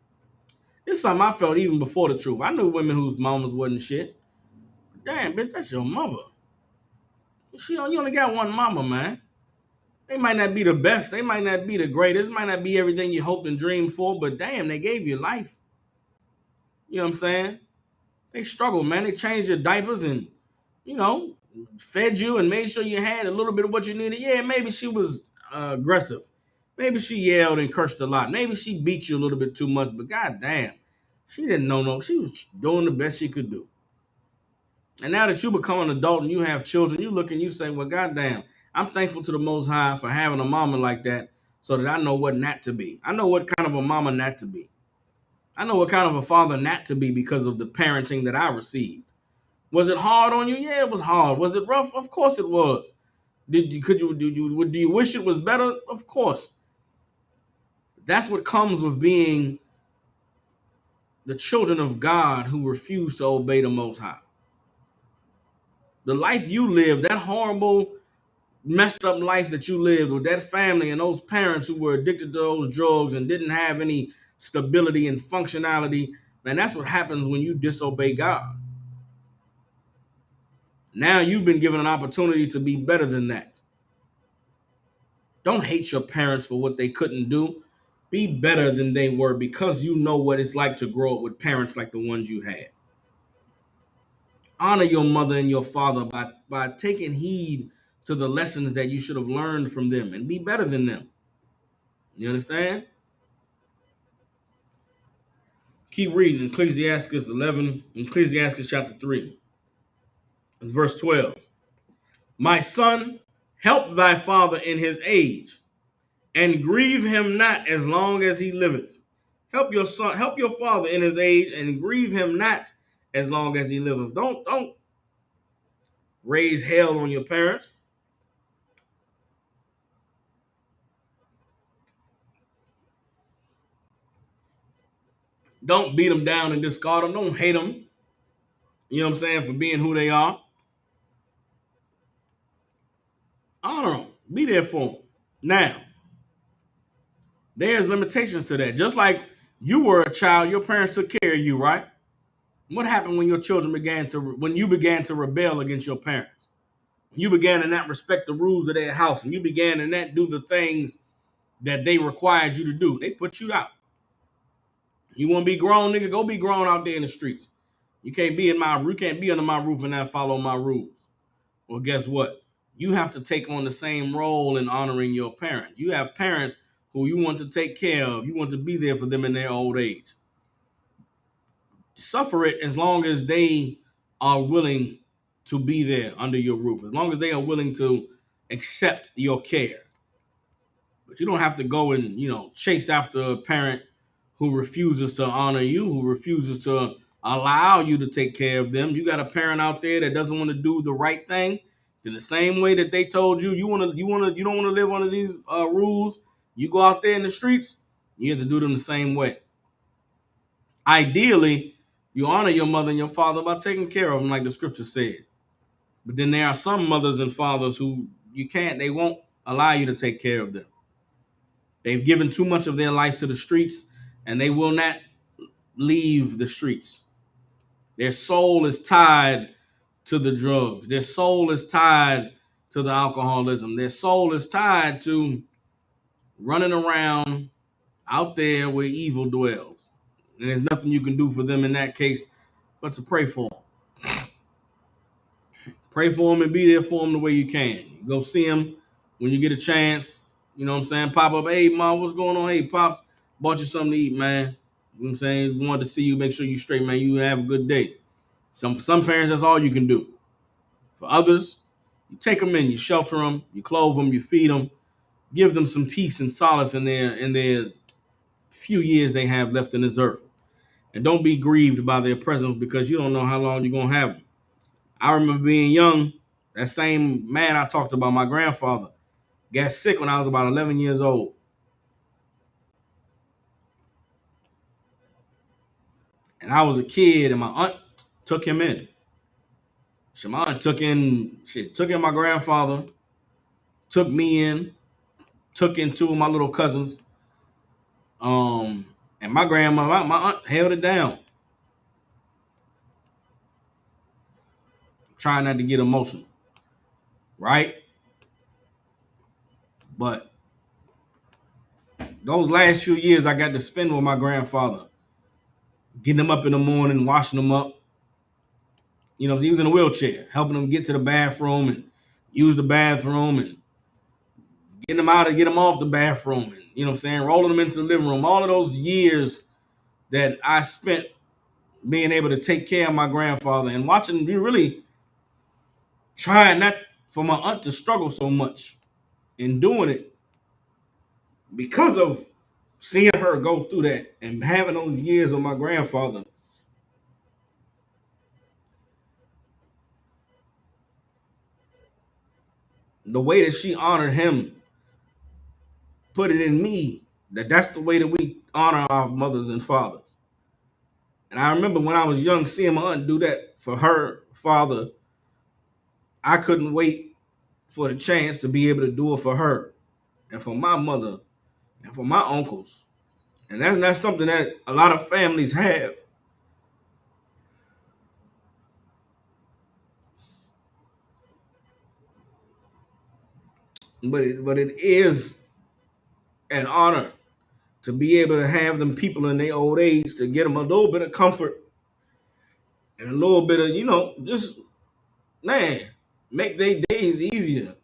It's something I felt even before the truth. I knew women whose mamas wasn't shit. Damn, bitch, that's your mother. You only got one mama, man. They might not be the best. They might not be the greatest. Might not be everything you hoped and dreamed for, but damn, they gave you life. You know what I'm saying? They struggled, man. They changed your diapers and, fed you and made sure you had a little bit of what you needed. Yeah, maybe she was aggressive. Maybe she yelled and cursed a lot. Maybe she beat you a little bit too much, but goddamn, she didn't know no. She was doing the best she could do. And now that you become an adult and you have children, you look and you say, well, goddamn, I'm thankful to the Most High for having a mama like that so that I know what not to be. I know what kind of a mama not to be. I know what kind of a father not to be because of the parenting that I received. Was it hard on you? Yeah, it was hard. Was it rough? Of course it was. Do you wish it was better? Of course. That's what comes with being the children of God who refuse to obey the Most High. The life you live, that horrible, messed up life that you lived with that family and those parents who were addicted to those drugs and didn't have any stability and functionality, man, that's what happens when you disobey God. Now you've been given an opportunity to be better than that. Don't hate your parents for what they couldn't do. Be better than they were because you know what it's like to grow up with parents like the ones you had. Honor your mother and your father by taking heed to the lessons that you should have learned from them and be better than them. You understand? Keep reading Ecclesiastes 11, Ecclesiastes chapter 3, verse 12. My son, help thy father in his age, and grieve him not as long as he liveth. Help your son, help your father in his age, and grieve him not as long as he liveth. Don't raise hell on your parents. Don't beat them down and discard them. Don't hate them. You know what I'm saying? For being who they are. Honor them. Be there for them. Now, there's limitations to that. Just like you were a child, your parents took care of you, right? What happened when you began to rebel against your parents? When you began to not respect the rules of their house, and you began to not do the things that they required you to do, they put you out. You want to be grown, nigga? Go be grown out there in the streets. You can't be under my roof and not follow my rules. Well, guess what? You have to take on the same role in honoring your parents. You have parents who you want to take care of. You want to be there for them in their old age. Suffer it as long as they are willing to be there under your roof, as long as they are willing to accept your care. But you don't have to go and, chase after a parent who refuses to honor you, who refuses to allow you to take care of them. You got a parent out there that doesn't want to do the right thing in the same way that they told you you don't want to live under these rules. You go out there in the streets, you have to do them the same way. Ideally, you honor your mother and your father by taking care of them, like the scripture said. But then there are some mothers and fathers who they won't allow you to take care of them. They've given too much of their life to the streets, and they will not leave the streets. Their soul is tied to the drugs. Their soul is tied to the alcoholism. Their soul is tied to running around out there where evil dwells. And there's nothing you can do for them in that case but to pray for them. Pray for them and be there for them the way you can. Go see them when you get a chance. You know what I'm saying? Pop up, hey, mom, what's going on? Hey, Pops, bought you something to eat, man. You know what I'm saying? Wanted to see you, make sure you straight, man. You have a good day. For some parents, that's all you can do. For others, you take them in, you shelter them, you clothe them, you feed them, give them some peace and solace in their few years they have left in this earth. And don't be grieved by their presence because you don't know how long you're going to have them. I remember being young, that same man I talked about, my grandfather, got sick when I was about 11 years old. And I was a kid, and my aunt took him in. So my aunt took in my grandfather, took me in, took in two of my little cousins. And my grandma, my aunt held it down. Trying not to get emotional, right? But those last few years I got to spend with my grandfather, getting him up in the morning, washing him up. You know, he was in a wheelchair, helping him get to the bathroom and use the bathroom and getting him out and get him off the bathroom and, you know what I'm saying, rolling him into the living room. All of those years that I spent being able to take care of my grandfather and watching me really trying not for my aunt to struggle so much in doing it because of seeing her go through that and having those years with my grandfather. the way that she honored him put it in me that that's the way that we honor our mothers and fathers. And I remember when I was young seeing my aunt do that for her father. I couldn't wait for the chance to be able to do it for her and for my mother and for my uncles. And that's not something that a lot of families have. But it is an honor to be able to have them people in their old age to get them a little bit of comfort and a little bit of, just, man, make their days easier.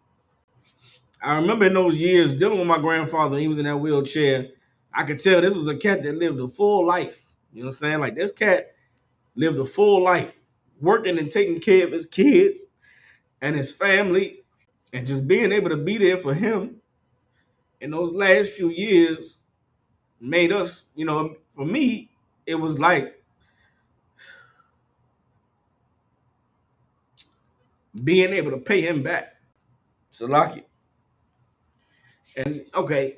I remember in those years dealing with my grandfather, he was in that wheelchair. I could tell this was a cat that lived a full life. You know what I'm saying? Like, this cat lived a full life, working and taking care of his kids and his family, and just being able to be there for him in those last few years made us, for me, it was like being able to pay him back. Salaki. And okay,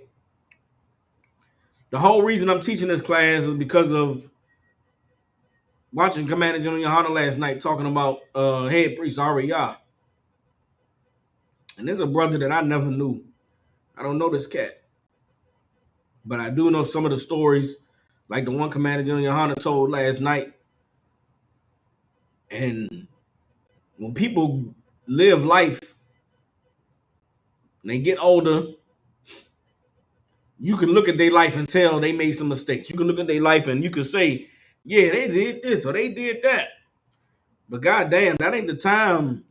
the whole reason I'm teaching this class is because of watching Commander General Yohana last night talking about head priest Ariyah. And there's a brother that I never knew. I don't know this cat, but I do know some of the stories, like the one Commander General Yohana told last night. And when people live life and they get older, you can look at their life and tell they made some mistakes. You can look at their life and you can say, yeah, they did this or they did that. But goddamn, that ain't the time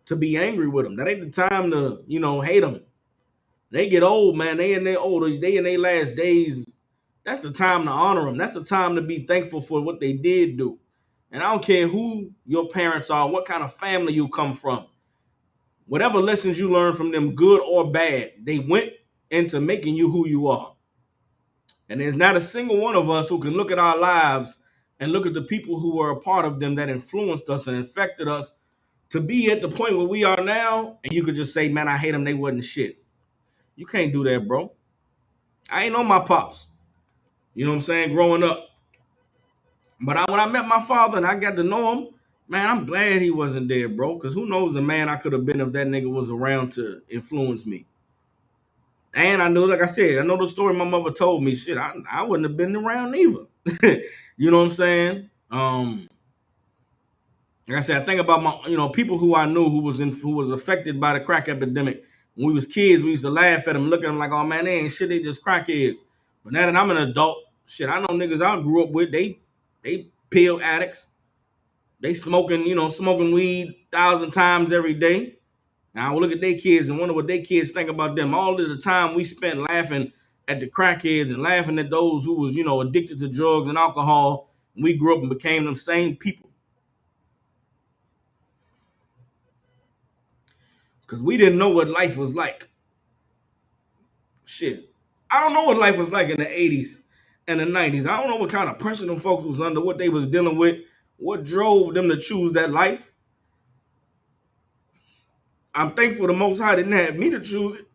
to be angry with them. That ain't the time to, hate them. They get old, man. They in their older, they in their last days. That's the time to honor them. That's the time to be thankful for what they did do. And I don't care who your parents are, what kind of family you come from. Whatever lessons you learn from them, good or bad, they went into making you who you are. And there's not a single one of us who can look at our lives and look at the people who were a part of them that influenced us and infected us to be at the point where we are now. And you could just say, man, I hate them. They wasn't shit. You can't do that, bro. I ain't know my pops. You know what I'm saying? Growing up. But when I met my father and I got to know him, man, I'm glad he wasn't there, bro. Because who knows the man I could have been if that nigga was around to influence me. And I know, like I said, I know the story my mother told me. Shit, I wouldn't have been around either. You know what I'm saying? Like I said, I think about my, people who I knew who was affected by the crack epidemic. When we was kids, we used to laugh at them, look at them like, oh man, they ain't shit, they just crackheads. But now that I'm an adult, shit, I know niggas I grew up with, they pill addicts. They smoking weed 1,000 times every day. Now I look at their kids and wonder what their kids think about them. All of the time we spent laughing at the crackheads and laughing at those who was, addicted to drugs and alcohol. We grew up and became them same people. Because we didn't know what life was like. Shit. I don't know what life was like in the 80s and the 90s. I don't know what kind of pressure them folks was under, what they was dealing with, what drove them to choose that life. I'm thankful the Most High didn't have me to choose it.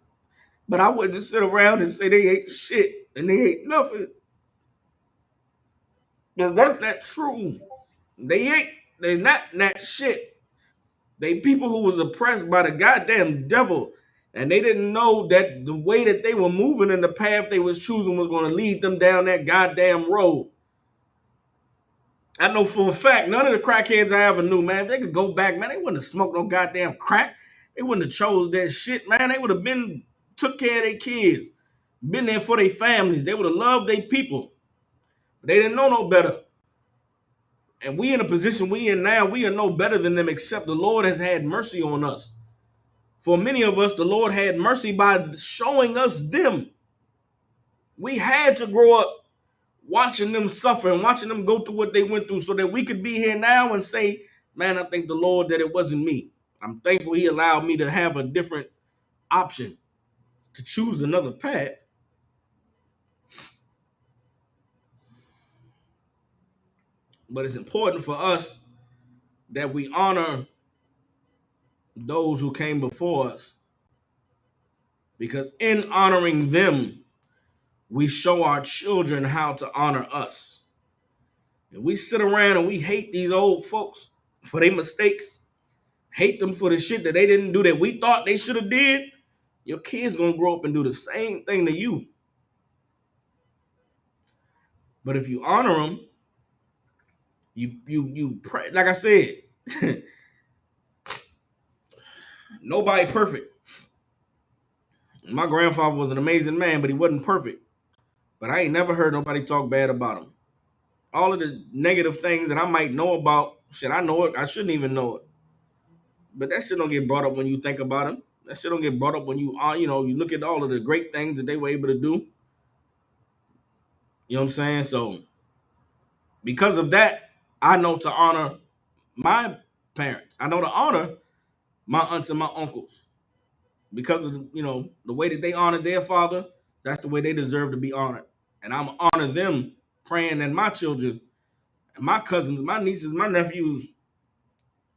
But I wouldn't just sit around and say they ain't shit and they ain't nothing. Because that's not true. They're not that shit. They people who was oppressed by the goddamn devil. And they didn't know that the way that they were moving and the path they was choosing was going to lead them down that goddamn road. I know for a fact, none of the crackheads I ever knew, man, if they could go back, man, they wouldn't have smoked no goddamn crack. They wouldn't have chose that shit, man. They would have took care of their kids, been there for their families. They would have loved their people. But they didn't know no better. And we in a position we in now, we are no better than them, except the Lord has had mercy on us. For many of us, the Lord had mercy by showing us them. We had to grow up watching them suffer and watching them go through what they went through so that we could be here now and say, man, I thank the Lord that it wasn't me. I'm thankful he allowed me to have a different option to choose another path. But it's important for us that we honor those who came before us Because in honoring them, we show our children how to honor us. If we sit around and we hate these old folks for their mistakes, hate them for the shit that they didn't do that we thought they should have did, your kids gonna grow up and do the same thing to you. But if you honor them, you pray. Like I said, nobody perfect. My grandfather was an amazing man, but he wasn't perfect. But I ain't never heard nobody talk bad about him. All of the negative things that I might know about, shit, I know it. I shouldn't even know it. But that shit don't get brought up when you think about him. That shit don't get brought up when you you look at all of the great things that they were able to do. You know what I'm saying? So because of that, I know to honor my parents. I know to honor my aunts and my uncles. Because of the way that they honored their father, that's the way they deserve to be honored. And I'm gonna honor them, praying that my children and my cousins, my nieces, my nephews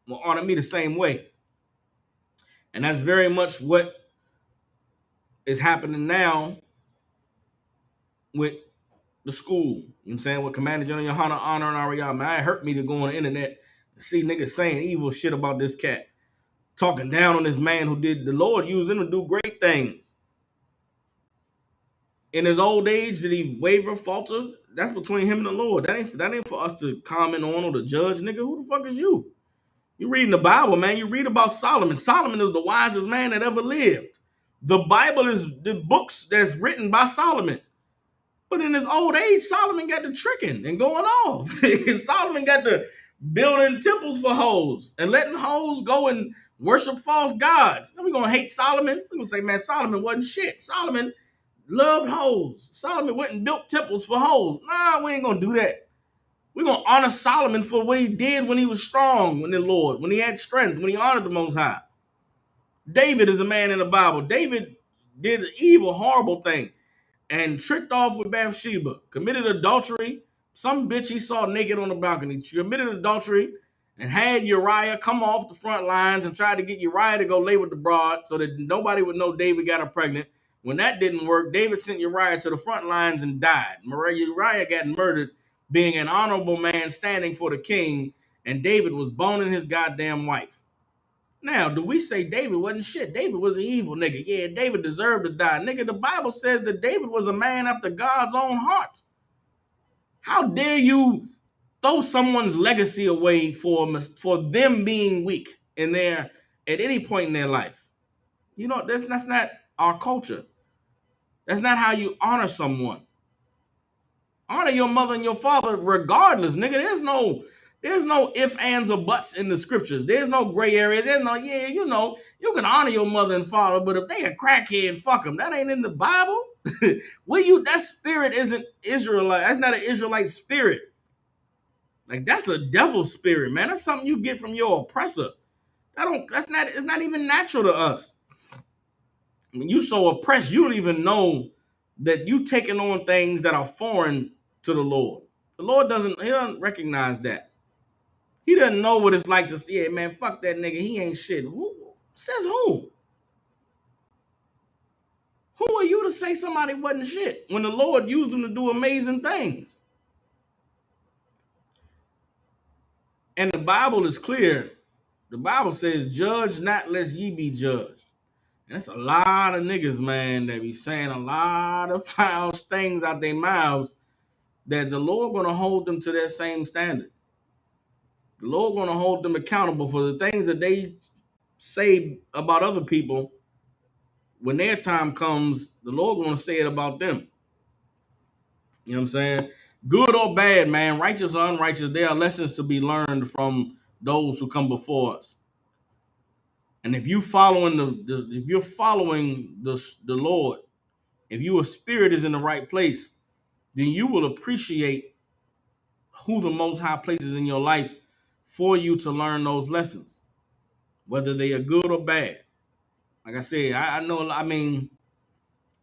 will honor me the same way. And that's very much what is happening now with the school. You know what I'm saying? With Commander General Yohana honoring Ariana. Man, it hurt me to go on the internet and see niggas saying evil shit about this cat. Talking down on this man who did the Lord used him to do great things. In his old age, did he waver, falter? That's between him and the Lord. That ain't for us to comment on or to judge, nigga. Who the fuck is you? You reading the Bible, man. You read about Solomon. Solomon is the wisest man that ever lived. The Bible is the books that's written by Solomon. But in his old age, Solomon got the tricking and going off. Solomon got the building temples for hoes and letting hoes go and worship false gods. Now we're going to hate Solomon. We're going to say, man, Solomon wasn't shit. Solomon loved hoes. Solomon went and built temples for hoes. Nah, we ain't going to do that. We're going to honor Solomon for what he did when he was strong in the Lord, when he had strength, when he honored the Most High. David is a man in the Bible. David did an evil, horrible thing and tricked off with Bathsheba, committed adultery. Some bitch he saw naked on the balcony, committed adultery and had Uriah come off the front lines and tried to get Uriah to go lay with the broad so that nobody would know David got her pregnant. When that didn't work, David sent Uriah to the front lines and died. Uriah got murdered being an honorable man standing for the king, and David was boning his goddamn wife. Now, do we say David wasn't shit? David was an evil nigga. Yeah, David deserved to die. Nigga, the Bible says that David was a man after God's own heart. How dare you throw someone's legacy away for them being weak in their at any point in their life? You know, that's not our culture. That's not how you honor someone. Honor your mother and your father regardless, nigga. There's no ifs, ands, or buts in the scriptures. There's no gray areas. There's no, you can honor your mother and father, but if they a crackhead, fuck them. That ain't in the Bible. That spirit isn't Israelite. That's not an Israelite spirit. Like, that's a devil spirit, man. That's something you get from your oppressor. It's not even natural to us. I mean, you so oppressed, you don't even know that you taking on things that are foreign to the Lord. The Lord doesn't recognize that. He doesn't know what it's like to say, hey, man, fuck that nigga. He ain't shit. Who says who? Who are you to say somebody wasn't shit when the Lord used them to do amazing things? And the Bible is clear. The Bible says, judge not lest ye be judged. And that's a lot of niggas, man, that be saying a lot of foul things out their mouths that the Lord going to hold them to that same standard. The Lord going to hold them accountable for the things that they say about other people. When their time comes, the Lord going to say it about them. You know what I'm saying? Good or bad, man, righteous or unrighteous, there are lessons to be learned from those who come before us. And if you following if you're following the Lord, if your spirit is in the right place, then you will appreciate who the Most High places in your life for you to learn those lessons, whether they are good or bad. Like I said, I know. I mean,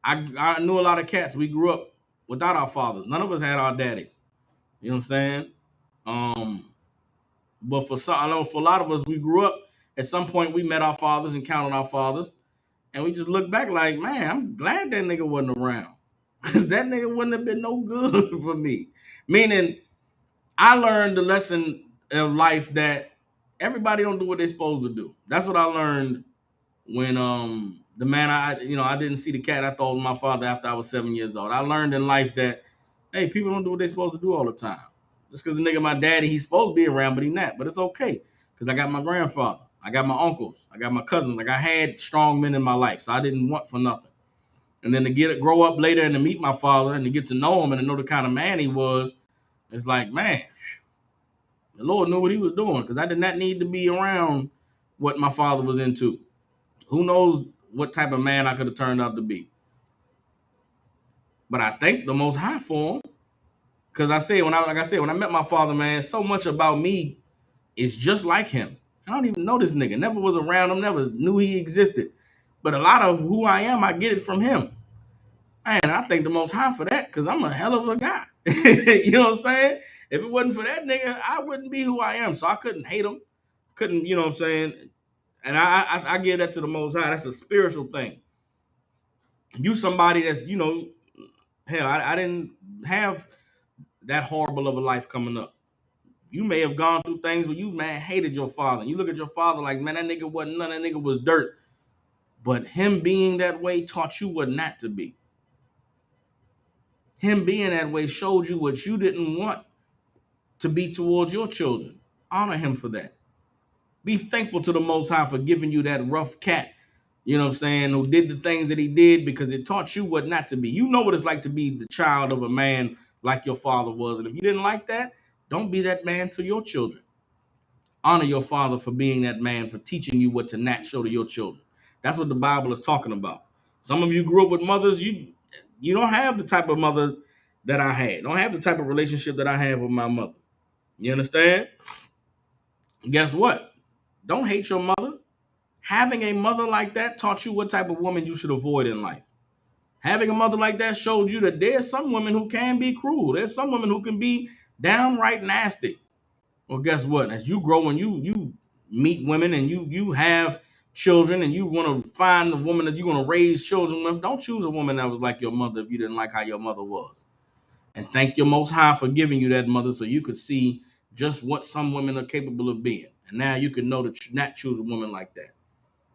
I knew a lot of cats. We grew up without our fathers. None of us had our daddies. You know what I'm saying? But I know for a lot of us, we grew up. At some point, we met our fathers and counted our fathers, And we just look back like, man, I'm glad that nigga wasn't around. Because that nigga wouldn't have been no good for me. Meaning, I learned the lesson of life that everybody don't do what they're supposed to do. That's what I learned when the man I didn't see the cat I thought was my father after I was 7 years old. I learned in life that hey, people don't do what they're supposed to do all the time. Just because the nigga my daddy, he's supposed to be around, but he not. But it's okay. Because I got my grandfather, I got my uncles, I got my cousins. Like I had strong men in my life. So I didn't want for nothing. And then to grow up later and to meet my father and to get to know him and to know the kind of man he was, it's like, man, the Lord knew what he was doing because I did not need to be around what my father was into. Who knows what type of man I could have turned out to be. But I thank the Most High for him. Because when I met my father, man, so much about me is just like him. I don't even know this nigga. Never was around him, never knew he existed. But a lot of who I am, I get it from him. Man, I thank the Most High for that because I'm a hell of a guy. You know what I'm saying? If it wasn't for that nigga, I wouldn't be who I am. So I couldn't hate him. Couldn't, you know what I'm saying? And I give that to the Most High. That's a spiritual thing. You somebody that's, hell, I didn't have that horrible of a life coming up. You may have gone through things where you, man, hated your father. You look at your father like, man, that nigga wasn't none, that nigga was dirt. But him being that way taught you what not to be. Him being that way showed you what you didn't want to be towards your children. Honor him for that. Be thankful to the Most High for giving you that rough cat, you know what I'm saying, who did the things that he did because it taught you what not to be. You know what it's like to be the child of a man like your father was. And if you didn't like that, don't be that man to your children. Honor your father for being that man, for teaching you what to not show to your children. That's what the Bible is talking about. Some of you grew up with mothers, you don't have the type of mother that I had. Don't have the type of relationship that I have with my mother. You understand? Guess what? Don't hate your mother. Having a mother like that taught you what type of woman you should avoid in life. Having a mother like that showed you that there's some women who can be cruel. There's some women who can be downright nasty. Well, guess what? As you grow and you meet women and you have children and you want to find a woman that you're going to raise children with, don't choose a woman that was like your mother if you didn't like how your mother was. And thank your Most High for giving you that mother so you could see just what some women are capable of being. And now you can know to not choose a woman like that.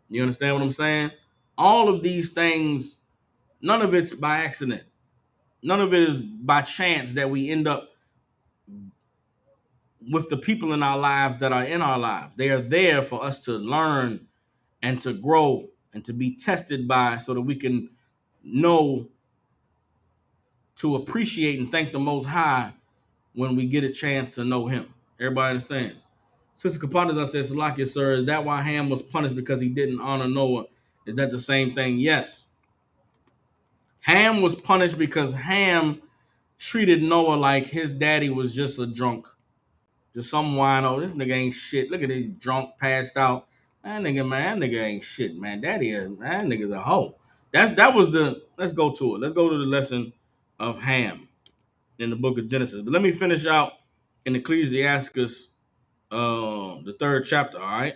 You understand what I'm saying? All of these things, none of it's by accident. None of it is by chance that we end up with the people in our lives that are in our lives. They are there for us to learn and to grow and to be tested by so that we can know to appreciate and thank the Most High when we get a chance to know him. Everybody understands. Sister Kapadas, I said, Salakia, sir, is that why Ham was punished because he didn't honor Noah? Is that the same thing? Yes. Ham was punished because Ham treated Noah like his daddy was just a drunk. Just some wino. This nigga ain't shit. Look at this drunk, passed out. That nigga ain't shit, man. That nigga's a hoe. Let's go to it. Let's go to the lesson of Ham in the book of Genesis. But let me finish out in Ecclesiasticus, the 3rd chapter, all right?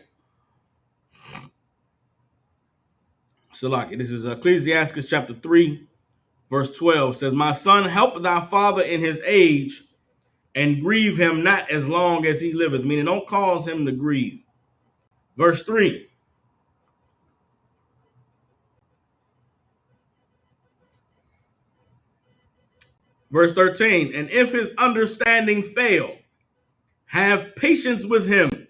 So, like, this is Ecclesiasticus chapter 3, verse 12. Says, my son, help thy father in his age, and grieve him not as long as he liveth. Meaning, don't cause him to grieve. Verse 3. Verse 13. And if his understanding fail, have patience with him,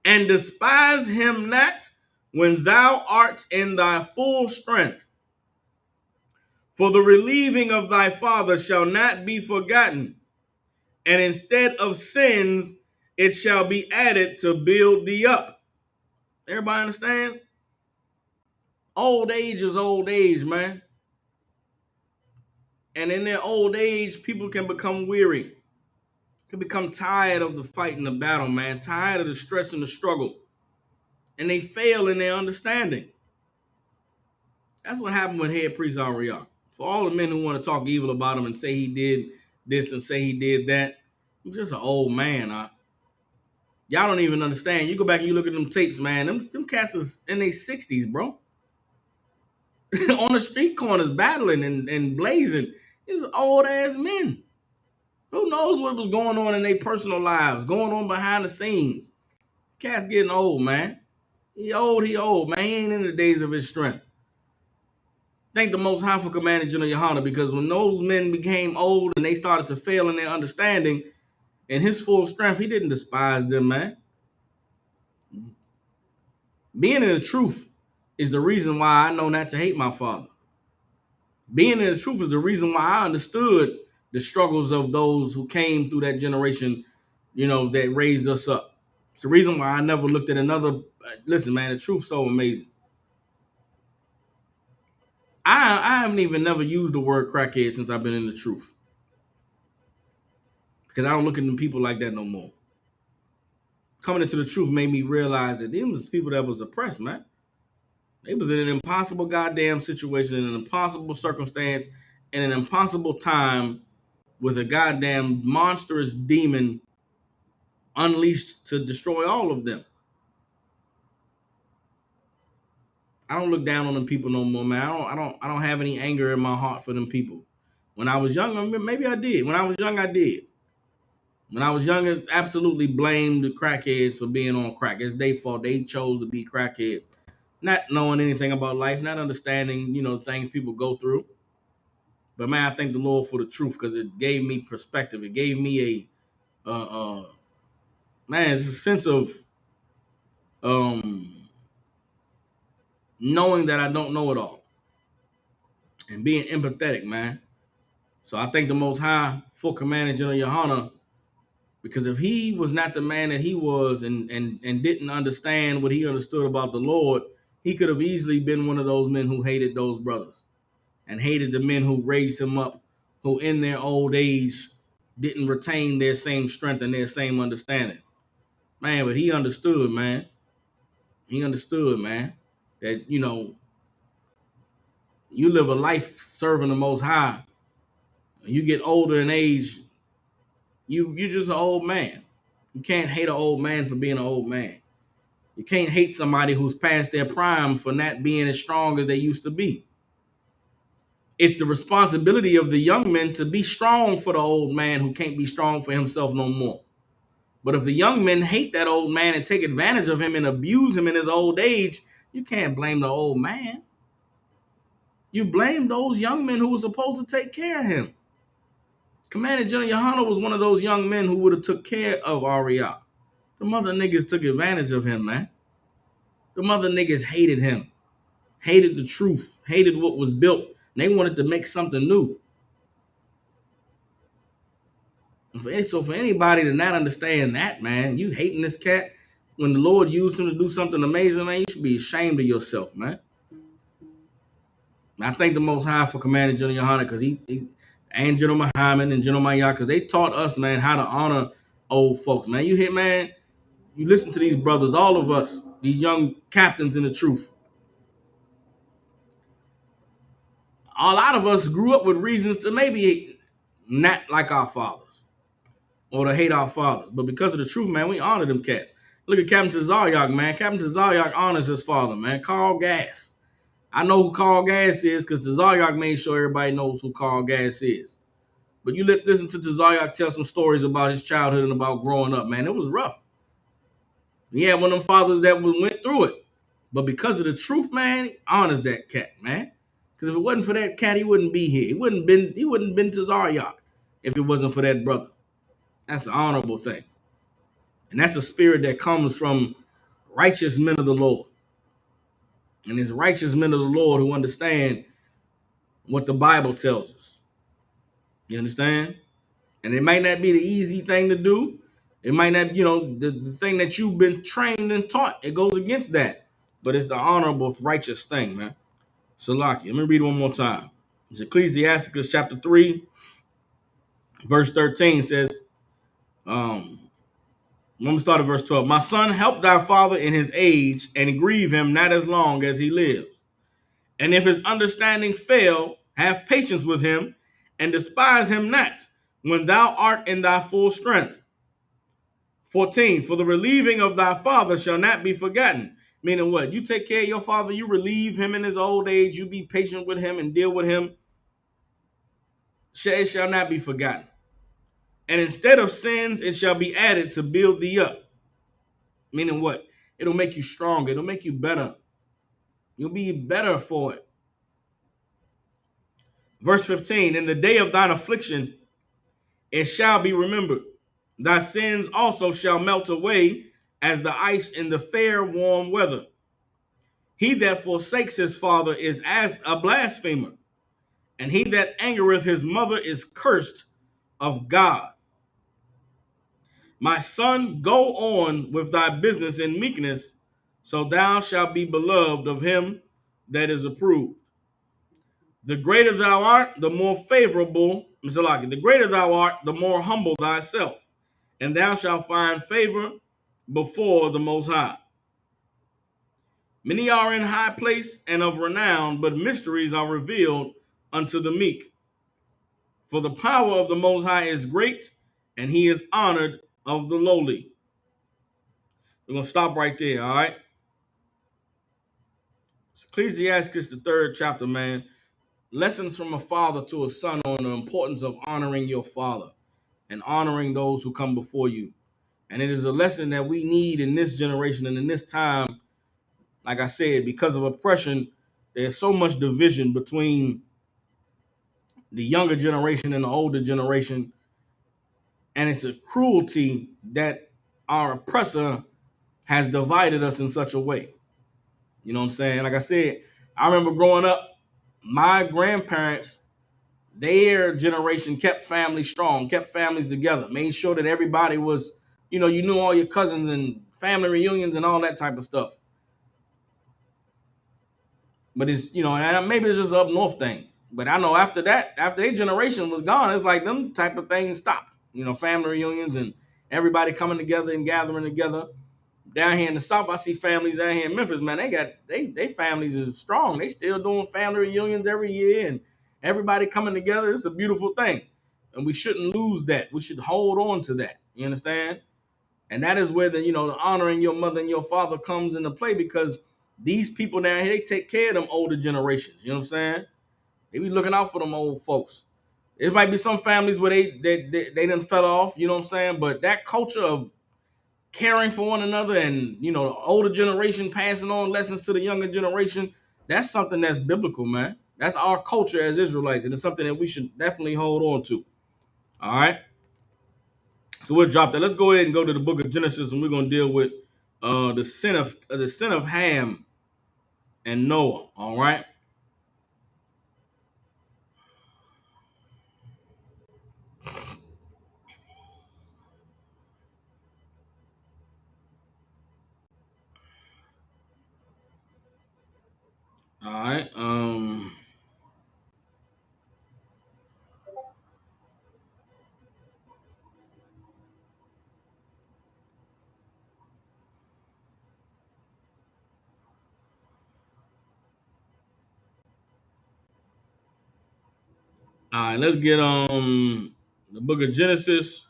and despise him not when thou art in thy full strength. For the relieving of thy father shall not be forgotten, and instead of sins, it shall be added to build thee up. Everybody understands? Old age is old age, man. And in their old age, people can become weary, can become tired of the fight and the battle, man, tired of the stress and the struggle. And they fail in their understanding. That's what happened with head priest Ariak. For all the men who want to talk evil about him and say he did this and say he did that, he's just an old man. Y'all don't even understand. You go back and you look at them tapes, man. Them cats is in their 60s, bro. on the street corners battling and blazing. These old ass men. Who knows what was going on in their personal lives, going on behind the scenes. Cat's getting old, man. He old, man. He ain't in the days of his strength. Thank the Most High for commanding General Yohana, because when those men became old and they started to fail in their understanding and his full strength, he didn't despise them, man. Being in the truth is the reason why I know not to hate my father. Being in the truth is the reason why I understood the struggles of those who came through that generation, that raised us up. It's the reason why I never looked at another. Listen, man, the truth's so amazing. I haven't even never used the word crackhead since I've been in the truth, because I don't look at them people like that no more. Coming into the truth made me realize that them was people that was oppressed, man. They was in an impossible goddamn situation, in an impossible circumstance, in an impossible time, with a goddamn monstrous demon unleashed to destroy all of them. I don't look down on them people no more, man. I don't have any anger in my heart for them people. When I was young, maybe I did. When I was young, I did. When I was young, I absolutely blamed the crackheads for being on crack. It's their fault. They chose to be crackheads. Not knowing anything about life, not understanding, things people go through. But man, I thank the Lord for the truth, because it gave me perspective. It gave me man, it's a sense of knowing that I don't know it all and being empathetic, man. So I thank the Most High for commanding General Yohana, because if he was not the man that he was and didn't understand what he understood about the Lord, he could have easily been one of those men who hated those brothers and hated the men who raised him up, who in their old age didn't retain their same strength and their same understanding. Man, but he understood, man. He understood, man, that, you live a life serving the Most High. You get older in age, you're just an old man. You can't hate an old man for being an old man. You can't hate somebody who's past their prime for not being as strong as they used to be. It's the responsibility of the young men to be strong for the old man who can't be strong for himself no more. But if the young men hate that old man and take advantage of him and abuse him in his old age, you can't blame the old man. You blame those young men who were supposed to take care of him. Commander General Yohana was one of those young men who would have took care of Ariyah. The mother niggas took advantage of him, man. The mother niggas hated him, hated the truth, hated what was built. And they wanted to make something new. So for anybody to not understand that, man, you hating this cat when the Lord used him to do something amazing, man, you should be ashamed of yourself, man. I thank the Most High for commanding General Yohana, because he and General Muhammad and General Maya, because they taught us, man, how to honor old folks, man. You hit, man, you listen to these brothers, all of us, these young captains in the truth. A lot of us grew up with reasons to maybe not like our fathers or to hate our fathers. But because of the truth, man, we honor them cats. Look at Captain Tazaryak, man. Captain Tazaryak honors his father, man. Carl Gass. I know who Carl Gass is because Tazaryak made sure everybody knows who Carl Gass is. But you listen to Tazaryak tell some stories about his childhood and about growing up, man. It was rough. He had one of them fathers that went through it. But because of the truth, man, he honors that cat, man. Because if it wasn't for that cat, he wouldn't be here. He wouldn't been Tazaryak if it wasn't for that brother. That's an honorable thing. And that's a spirit that comes from righteous men of the Lord. And it's righteous men of the Lord who understand what the Bible tells us. You understand? And it might not be the easy thing to do. It might not, the thing that you've been trained and taught, it goes against that. But it's the honorable, righteous thing, man. Salaki. Let me read it one more time. It's Ecclesiasticus chapter 3, verse 13 says, let me start at verse 12. My son, help thy father in his age, and grieve him not as long as he lives. And if his understanding fail, have patience with him, and despise him not, when thou art in thy full strength. 14. For the relieving of thy father shall not be forgotten, Meaning what? You take care of your father, you relieve him in his old age, you be patient with him and deal with him. It shall not be forgotten. And instead of sins, it shall be added to build thee up. Meaning what? It'll make you stronger. It'll make you better. You'll be better for it. Verse 15, in the day of thine affliction, it shall be remembered. Thy sins also shall melt away as the ice in the fair warm weather. He that forsakes his father is as a blasphemer, and he that angereth his mother is cursed of God. My son, go on with thy business in meekness, so thou shalt be beloved of him that is approved. The greater thou art, the more favorable, the greater thou art, the more humble thyself, and thou shalt find favor before the Most High. Many are in high place and of renown, but mysteries are revealed unto the meek. For the power of the Most High is great, and he is honored of the lowly. We're going to stop right there, all right? It's Ecclesiastes, the 3rd chapter, man. Lessons from a father to a son on the importance of honoring your father and honoring those who come before you. And it is a lesson that we need in this generation and in this time. Like I said, because of oppression, there's so much division between the younger generation and the older generation. And it's a cruelty that our oppressor has divided us in such a way. You know what I'm saying? Like I said, I remember growing up, my grandparents, their generation kept families strong, kept families together, made sure that everybody was, you knew all your cousins and family reunions and all that type of stuff. But it's, and maybe it's just an up north thing. But I know after that, after their generation was gone, it's like them type of things stopped. Family reunions and everybody coming together and gathering together. Down here in the South, I see families down here in Memphis, man. They families are strong. They still doing family reunions every year and everybody coming together. It's a beautiful thing. And we shouldn't lose that. We should hold on to that. You understand? And that is where the honoring your mother and your father comes into play, because these people down here, they take care of them older generations. You know what I'm saying? They be looking out for them old folks. It might be some families where they done fell off, you know what I'm saying? But that culture of caring for one another and, the older generation passing on lessons to the younger generation, that's something that's biblical, man. That's our culture as Israelites, and it's something that we should definitely hold on to. All right? So we'll drop that. Let's go ahead and go to the book of Genesis, and we're going to deal with the sin of Ham and Noah. All right? All right. All right, let's get the book of Genesis,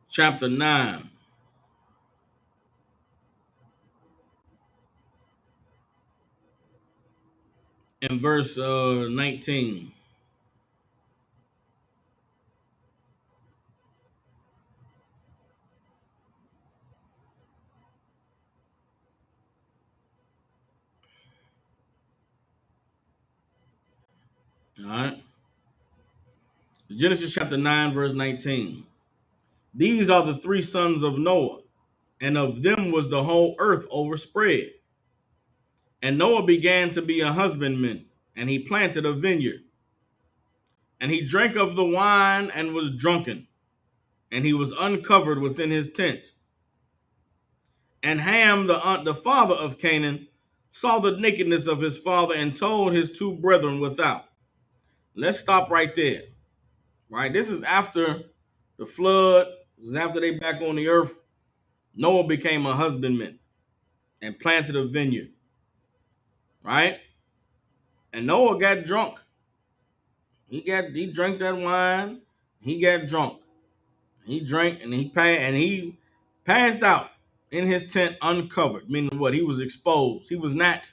chapter 9, and verse 19. All right. Genesis chapter 9, verse 19. These are the three sons of Noah, and of them was the whole earth overspread. And Noah began to be a husbandman, and he planted a vineyard. And he drank of the wine and was drunken, and he was uncovered within his tent. And Ham, the father of Canaan, saw the nakedness of his father and told his two brethren without. Let's stop right there. Right? This is after the flood. This is after they back on the earth. Noah became a husbandman and planted a vineyard. Right? And Noah got drunk. He drank that wine. He got drunk. He drank and he passed out. in his tent uncovered, meaning what? He was exposed. He was not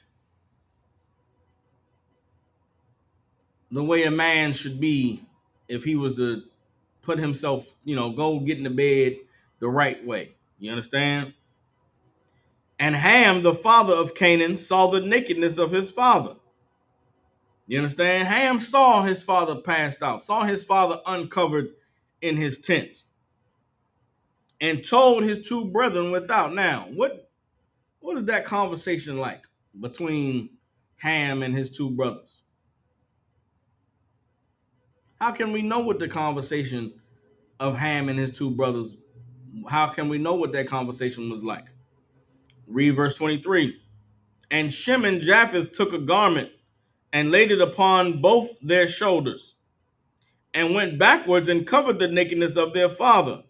the way a man should be if he was to put himself, go get in the bed the right way. You understand? And Ham, the father of Canaan, saw the nakedness of his father. You understand? Ham saw his father passed out, saw his father uncovered in his tent, and told his two brethren without. Now, what is that conversation like between Ham and his two brothers? How can we know what the conversation of Ham and his two brothers, how can we know what that conversation was like? Read verse 23. And Shem and Japheth took a garment and laid it upon both their shoulders, and went backwards and covered the nakedness of their father.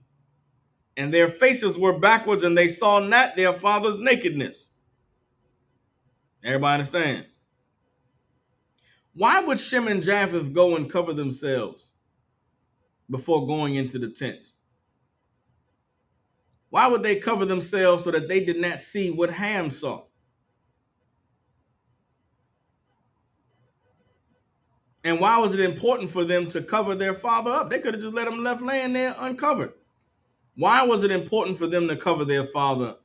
And their faces were backwards, and they saw not their father's nakedness. Everybody understands? Why would Shem and Japheth go and cover themselves before going into the tent? Why would they cover themselves so that they did not see what Ham saw? And why was it important for them to cover their father up? They could have just let him left laying there uncovered. Why was it important for them to cover their father?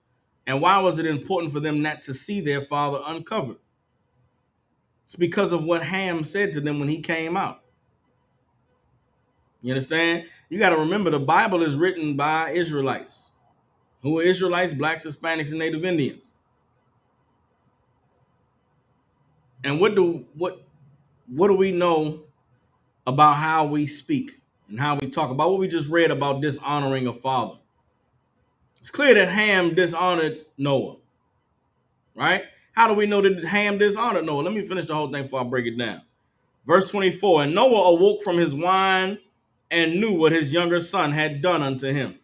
And why was it important for them not to see their father uncovered? It's because of what Ham said to them when he came out. You understand? You got to remember the Bible is written by Israelites. Who are Israelites? Blacks, Hispanics, and Native Indians. And what do we know about how we speak and how we talk about what we just read about dishonoring a father? It's clear that Ham dishonored Noah, right? How do we know that Ham dishonored Noah? Let me finish the whole thing before I break it down. Verse 24, and Noah awoke from his wine and knew what his younger son had done unto him.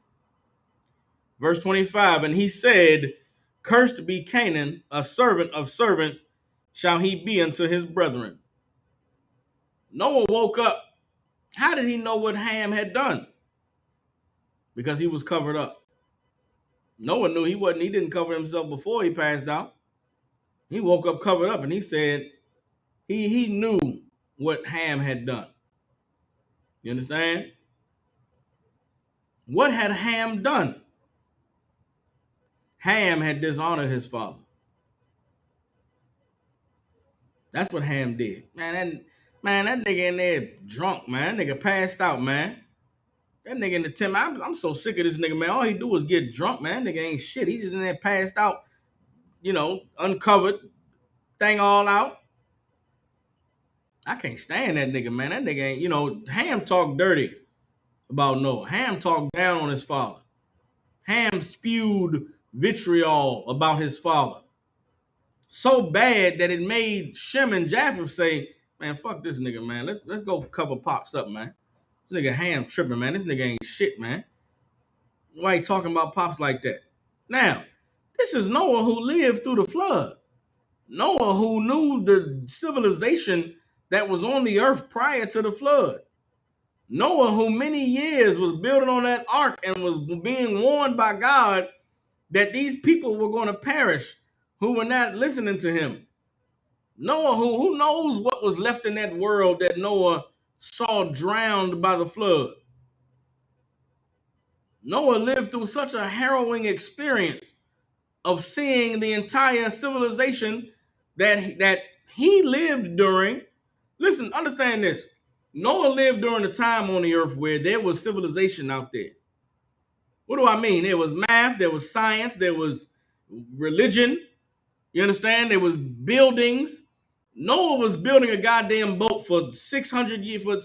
Verse 25, and he said, cursed be Canaan, a servant of servants shall he be unto his brethren. Noah woke up. How did he know what Ham had done? Because he was covered up. Noah knew he didn't cover himself before he passed out. He woke up covered up, and he said he knew what Ham had done. You understand? What had Ham done? Ham had dishonored his father. That's what Ham did. That nigga in there drunk, man. That nigga passed out, man. That nigga in the tent, I'm so sick of this nigga, man. All he do is get drunk, man. That nigga ain't shit. He just in there passed out, uncovered, thing all out. I can't stand that nigga, man. That nigga ain't, Ham talked dirty about Noah. Ham talked down on his father. Ham spewed vitriol about his father. So bad that it made Shem and Japheth say, man, fuck this nigga, man. Let's go cover Pops up, man. This nigga Ham tripping, man. This nigga ain't shit, man. Why he talking about Pops like that? Now, this is Noah who lived through the flood. Noah who knew the civilization that was on the earth prior to the flood. Noah who many years was building on that ark and was being warned by God that these people were going to perish who were not listening to him. Noah who knows what was left in that world that Noah saw drowned by the flood. Noah lived through such a harrowing experience of seeing the entire civilization that he lived during. Listen, understand this. Noah lived during a time on the earth where there was civilization out there. What do I mean? There was math, there was science, there was religion. You understand? There was buildings. Noah was building a goddamn boat for 600 years, for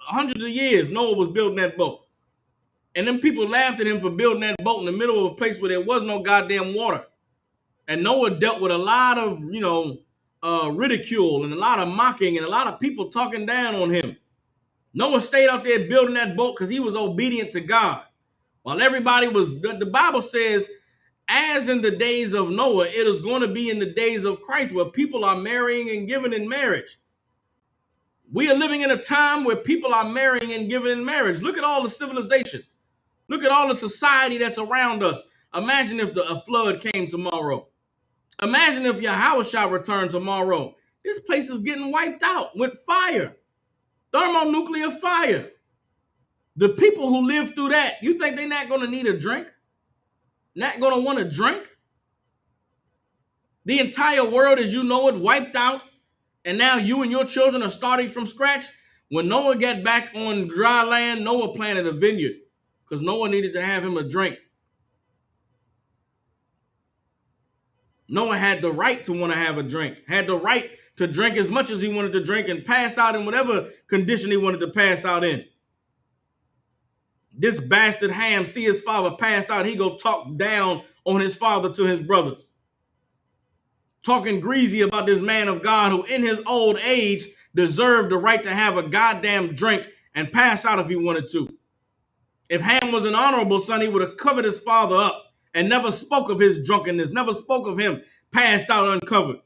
hundreds of years. Noah was building that boat. And then people laughed at him for building that boat in the middle of a place where there was no goddamn water. And Noah dealt with a lot of, ridicule and a lot of mocking and a lot of people talking down on him. Noah stayed out there building that boat because he was obedient to God. While everybody was, the Bible says, as in the days of Noah, it is going to be in the days of Christ where people are marrying and giving in marriage. We are living in a time where people are marrying and giving in marriage. Look at all the civilization. Look at all the society that's around us. Imagine if a flood came tomorrow. Imagine if your house shall return tomorrow. This place is getting wiped out with fire, thermonuclear fire. The people who live through that, you think they're not going to need a drink? Not going to want a drink? The entire world as you know it wiped out, and now you and your children are starting from scratch. When Noah got back on dry land, Noah planted a vineyard because Noah needed to have him a drink. Noah had the right to want to have a drink, had the right to drink as much as he wanted to drink and pass out in whatever condition he wanted to pass out in. This bastard Ham see his father passed out. He go talk down on his father to his brothers. Talking greasy about this man of God who in his old age deserved the right to have a goddamn drink and pass out if he wanted to. If Ham was an honorable son, he would have covered his father up and never spoke of his drunkenness, never spoke of him passed out uncovered.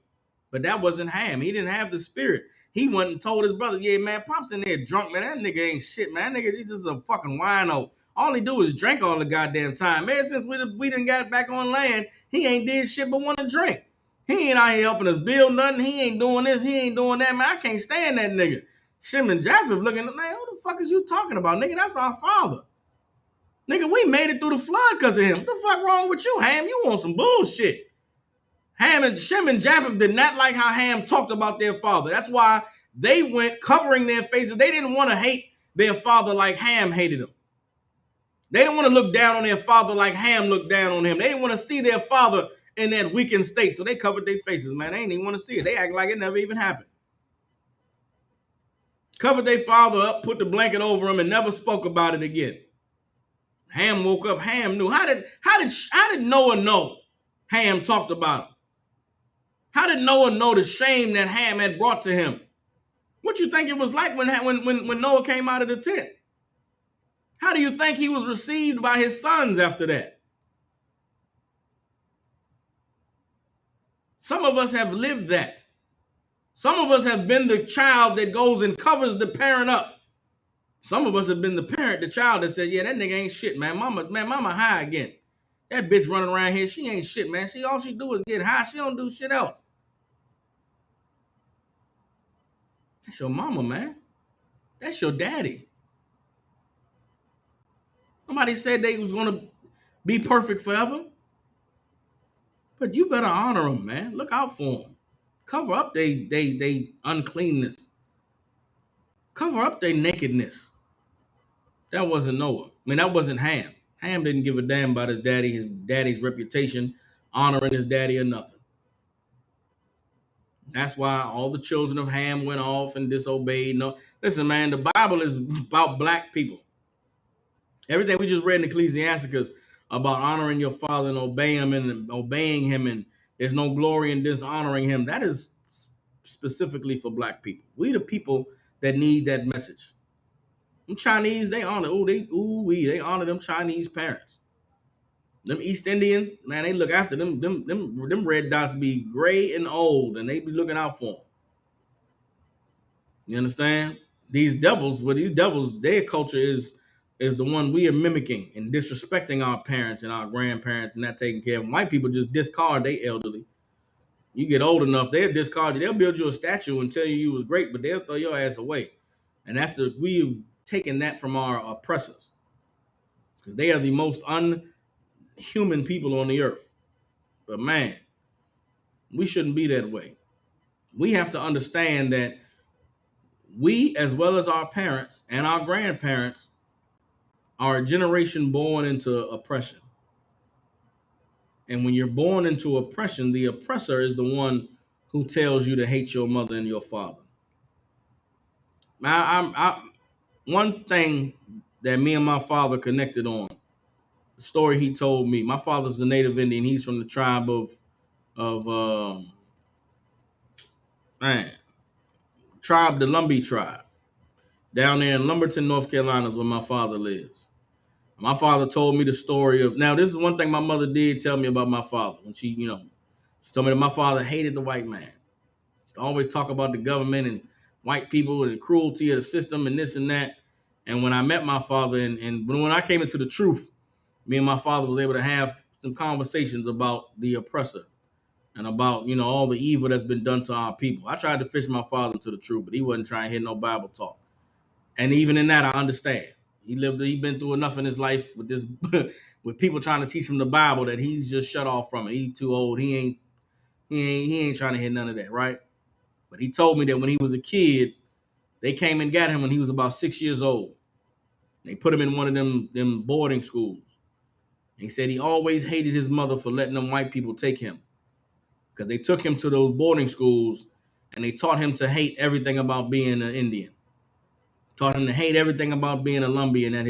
But that wasn't Ham. He didn't have the spirit. He went and told his brother, yeah, man, Pop's in there drunk, man. That nigga ain't shit, man. That nigga, he's just a fucking wino. All he do is drink all the goddamn time. Man, since we done got back on land, he ain't did shit but want to drink. He ain't out here helping us build nothing. He ain't doing this. He ain't doing that, man. I can't stand that nigga. Shem and Japheth looking at, man, who the fuck is you talking about, nigga? That's our father. Nigga, we made it through the flood because of him. What the fuck wrong with you, Ham? You want some bullshit. Shem and Japheth did not like how Ham talked about their father. That's why they went covering their faces. They didn't want to hate their father like Ham hated him. They didn't want to look down on their father like Ham looked down on him. They didn't want to see their father in that weakened state, so they covered their faces, man. They didn't even want to see it. They act like it never even happened. Covered their father up, put the blanket over him, and never spoke about it again. Ham woke up. Ham knew. How did Noah know Ham talked about him? How did Noah know the shame that Ham had brought to him? What you think it was like when Noah came out of the tent? How do you think he was received by his sons after that? Some of us have lived that. Some of us have been the child that goes and covers the parent up. Some of us have been the parent, the child that said, yeah, that nigga ain't shit, man. Mama high again. That bitch running around here, she ain't shit, man. All she do is get high. She don't do shit else. That's your mama, man. That's your daddy. Nobody said they was going to be perfect forever. But you better honor them, man. Look out for them. Cover up they uncleanness. Cover up their nakedness. That wasn't Noah. I mean, that wasn't Ham. Ham didn't give a damn about his daddy's reputation, honoring his daddy or nothing. That's why all the children of Ham went off and disobeyed. No, listen, man, the Bible is about black people. Everything we just read in Ecclesiasticus about honoring your father and obeying him, and there's no glory in dishonoring him. That is specifically for black people. We the people that need that message. Them Chinese, they honor. They honor them Chinese parents. Them East Indians, man, they look after them. Them red dots be gray and old, and they be looking out for them. You understand? These devils, their culture is the one we are mimicking and disrespecting our parents and our grandparents and not taking care of them. White people just discard their elderly. You get old enough, they'll discard you. They'll build you a statue and tell you was great, but they'll throw your ass away. And we've taken that from our oppressors, because they are the most unhuman people on the earth. But man, we shouldn't be that way. We have to understand that we, as well as our parents and our grandparents, are a generation born into oppression. And when you're born into oppression, the oppressor is the one who tells you to hate your mother and your father. Now, one thing that me and my father connected on, the story he told me. My father's a native Indian. He's from the tribe of the Lumbee tribe. Down there in Lumberton, North Carolina is where my father lives. My father told me the story of, now this is one thing my mother did tell me about my father. When she told me that my father hated the white man. She always talk about the government and white people and the cruelty of the system and this and that. And when I met my father and when I came into the truth, me and my father was able to have some conversations about the oppressor and about, all the evil that's been done to our people. I tried to fish my father to the truth, but he wasn't trying to hear no Bible talk. And even in that, I understand. He been through enough in his life with this, with people trying to teach him the Bible that he's just shut off from it. He's too old. He ain't trying to hear none of that, right? But he told me that when he was a kid, they came and got him when he was about 6 years old. They put him in one of them boarding schools. He said he always hated his mother for letting them white people take him, because they took him to those boarding schools and they taught him to hate everything about being an Indian. Taught him to hate everything about being a Lumberjan, and that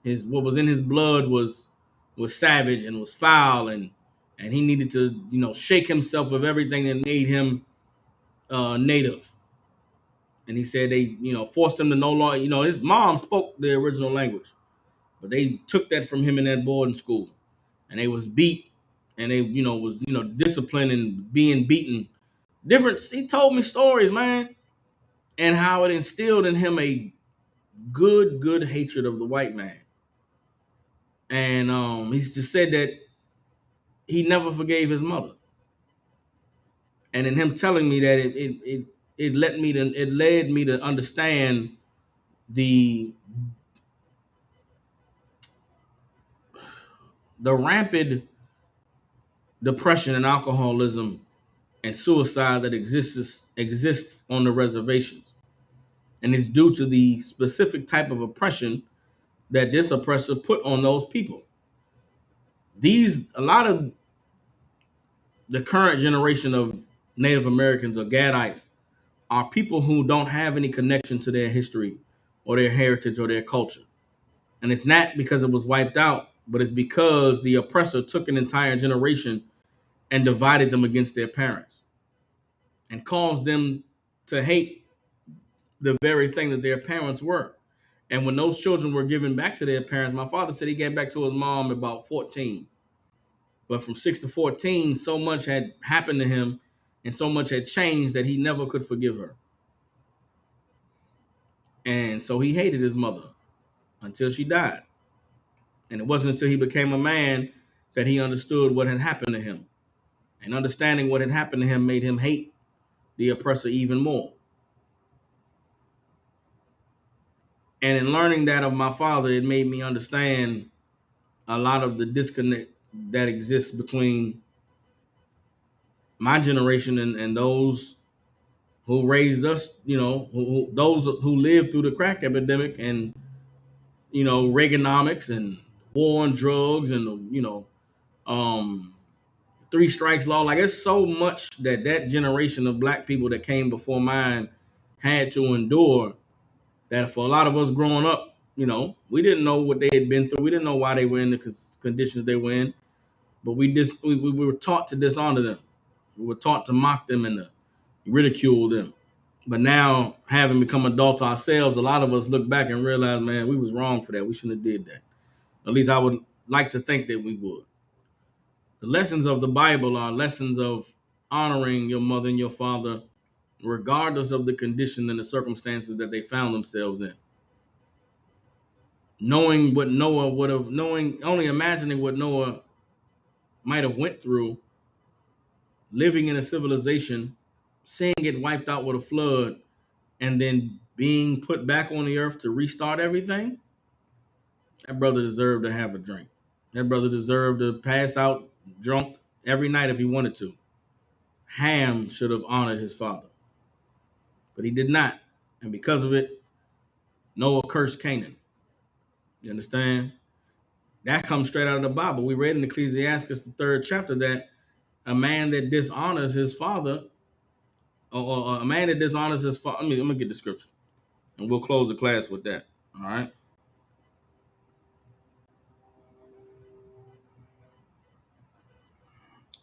his what was in his blood was savage and was foul, and he needed to shake himself of everything that made him native. And he said they forced him to no longer, his mom spoke the original language, but they took that from him in that boarding school, and they was beat, and they was disciplined and being beaten. Different. He told me stories, man, and how it instilled in him a good hatred of the white man. And he's just said that he never forgave his mother. And in him telling me that, it led me to understand the rampant depression and alcoholism and suicide that exists on the reservations. And it's due to the specific type of oppression that this oppressor put on those people. A lot of the current generation of Native Americans or Gadites are people who don't have any connection to their history or their heritage or their culture. And it's not because it was wiped out, but it's because the oppressor took an entire generation and divided them against their parents and caused them to hate the very thing that their parents were. And when those children were given back to their parents, my father said he gave back to his mom about 14. But from 6 to 14, so much had happened to him and so much had changed that he never could forgive her. And so he hated his mother until she died. And it wasn't until he became a man that he understood what had happened to him. And understanding what had happened to him made him hate the oppressor even more. And in learning that of my father, it made me understand a lot of the disconnect that exists between my generation and those who raised us, those who lived through the crack epidemic and, Reaganomics and war on drugs and, three strikes law. Like, it's so much that generation of black people that came before mine had to endure, that for a lot of us growing up, we didn't know what they had been through. We didn't know why they were in the conditions they were in, but we were taught to dishonor them. We were taught to mock them and to ridicule them. But now, having become adults ourselves, a lot of us look back and realize, man, we was wrong for that. We shouldn't have did that. At least I would like to think that we would. The lessons of the Bible are lessons of honoring your mother and your father, regardless of the condition and the circumstances that they found themselves in. Knowing what Noah would have, only imagining what Noah might have went through, living in a civilization, seeing it wiped out with a flood, and then being put back on the earth to restart everything. That brother deserved to have a drink. That brother deserved to pass out drunk every night if he wanted to. Ham should have honored his father, but he did not. And because of it, Noah cursed Canaan. You understand? That comes straight out of the Bible. We read in Ecclesiastes, the 3rd chapter, that a man that dishonors his father, or a man that dishonors his father, I'm gonna get the scripture, and we'll close the class with that. All right.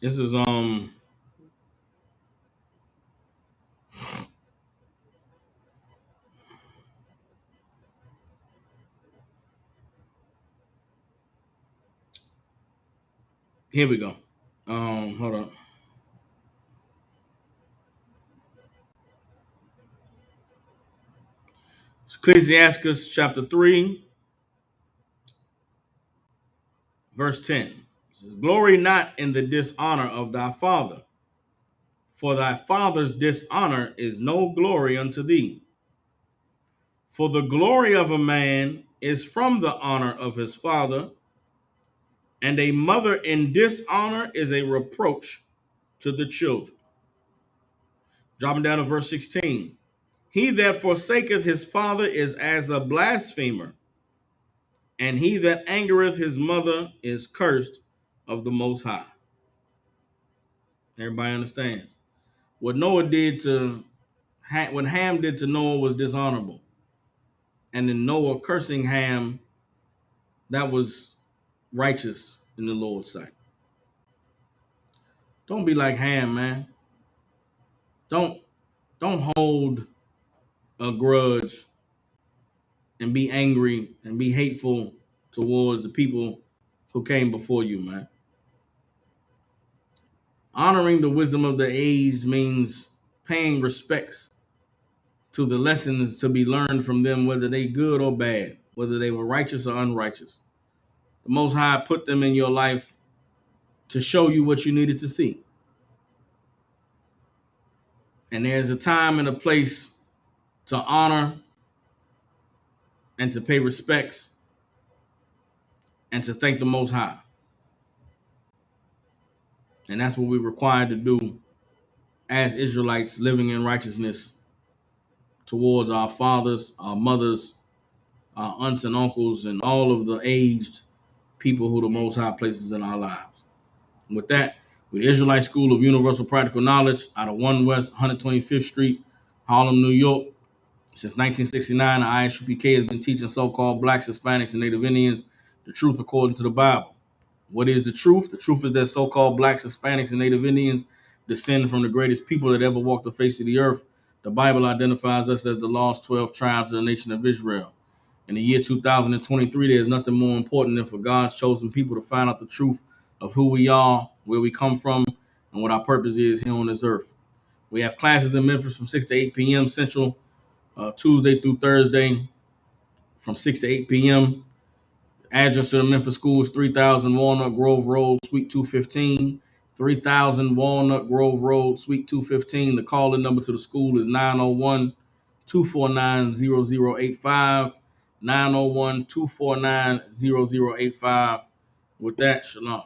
This is here we go. Hold on. It's Ecclesiastes chapter 3, verse 10. It says, glory not in the dishonor of thy father, for thy father's dishonor is no glory unto thee. For the glory of a man is from the honor of his father, and a mother in dishonor is a reproach to the children. Dropping down to verse 16. He that forsaketh his father is as a blasphemer, and he that angereth his mother is cursed of the Most High. Everybody understands. What Noah did to, what Ham did to Noah was dishonorable. And then Noah cursing Ham, that was righteous in the Lord's sight. Don't be like Ham, man. Don't hold a grudge and be angry and be hateful towards the people who came before you, man. Honoring the wisdom of the aged means paying respects to the lessons to be learned from them, whether they good or bad, whether they were righteous or unrighteous. The Most High put them in your life to show you what you needed to see. And there's a time and a place to honor and to pay respects and to thank the Most High. And that's what we're required to do as Israelites living in righteousness towards our fathers, our mothers, our aunts and uncles, and all of the aged people who the Most High places in our lives. And with that, with the Israelite School of Universal Practical Knowledge out of 1 West 125th Street, Harlem, New York. Since 1969, the ISUPK has been teaching so-called blacks, Hispanics, and Native Indians the truth according to the Bible. What is the truth? The truth is that so-called blacks, Hispanics, and Native Indians descend from the greatest people that ever walked the face of the earth. The Bible identifies us as the lost 12 tribes of the nation of Israel. In the year 2023, there's nothing more important than for God's chosen people to find out the truth of who we are, where we come from, and what our purpose is here on this earth. We have classes in Memphis from 6 to 8 p.m. Central, Tuesday through Thursday from 6 to 8 p.m. Address to the Memphis School is 3000 Walnut Grove Road, Suite 215. 3000 Walnut Grove Road, Suite 215. The call-in number to the school is 901-249-0085. 901-249-0085. With that, shalom.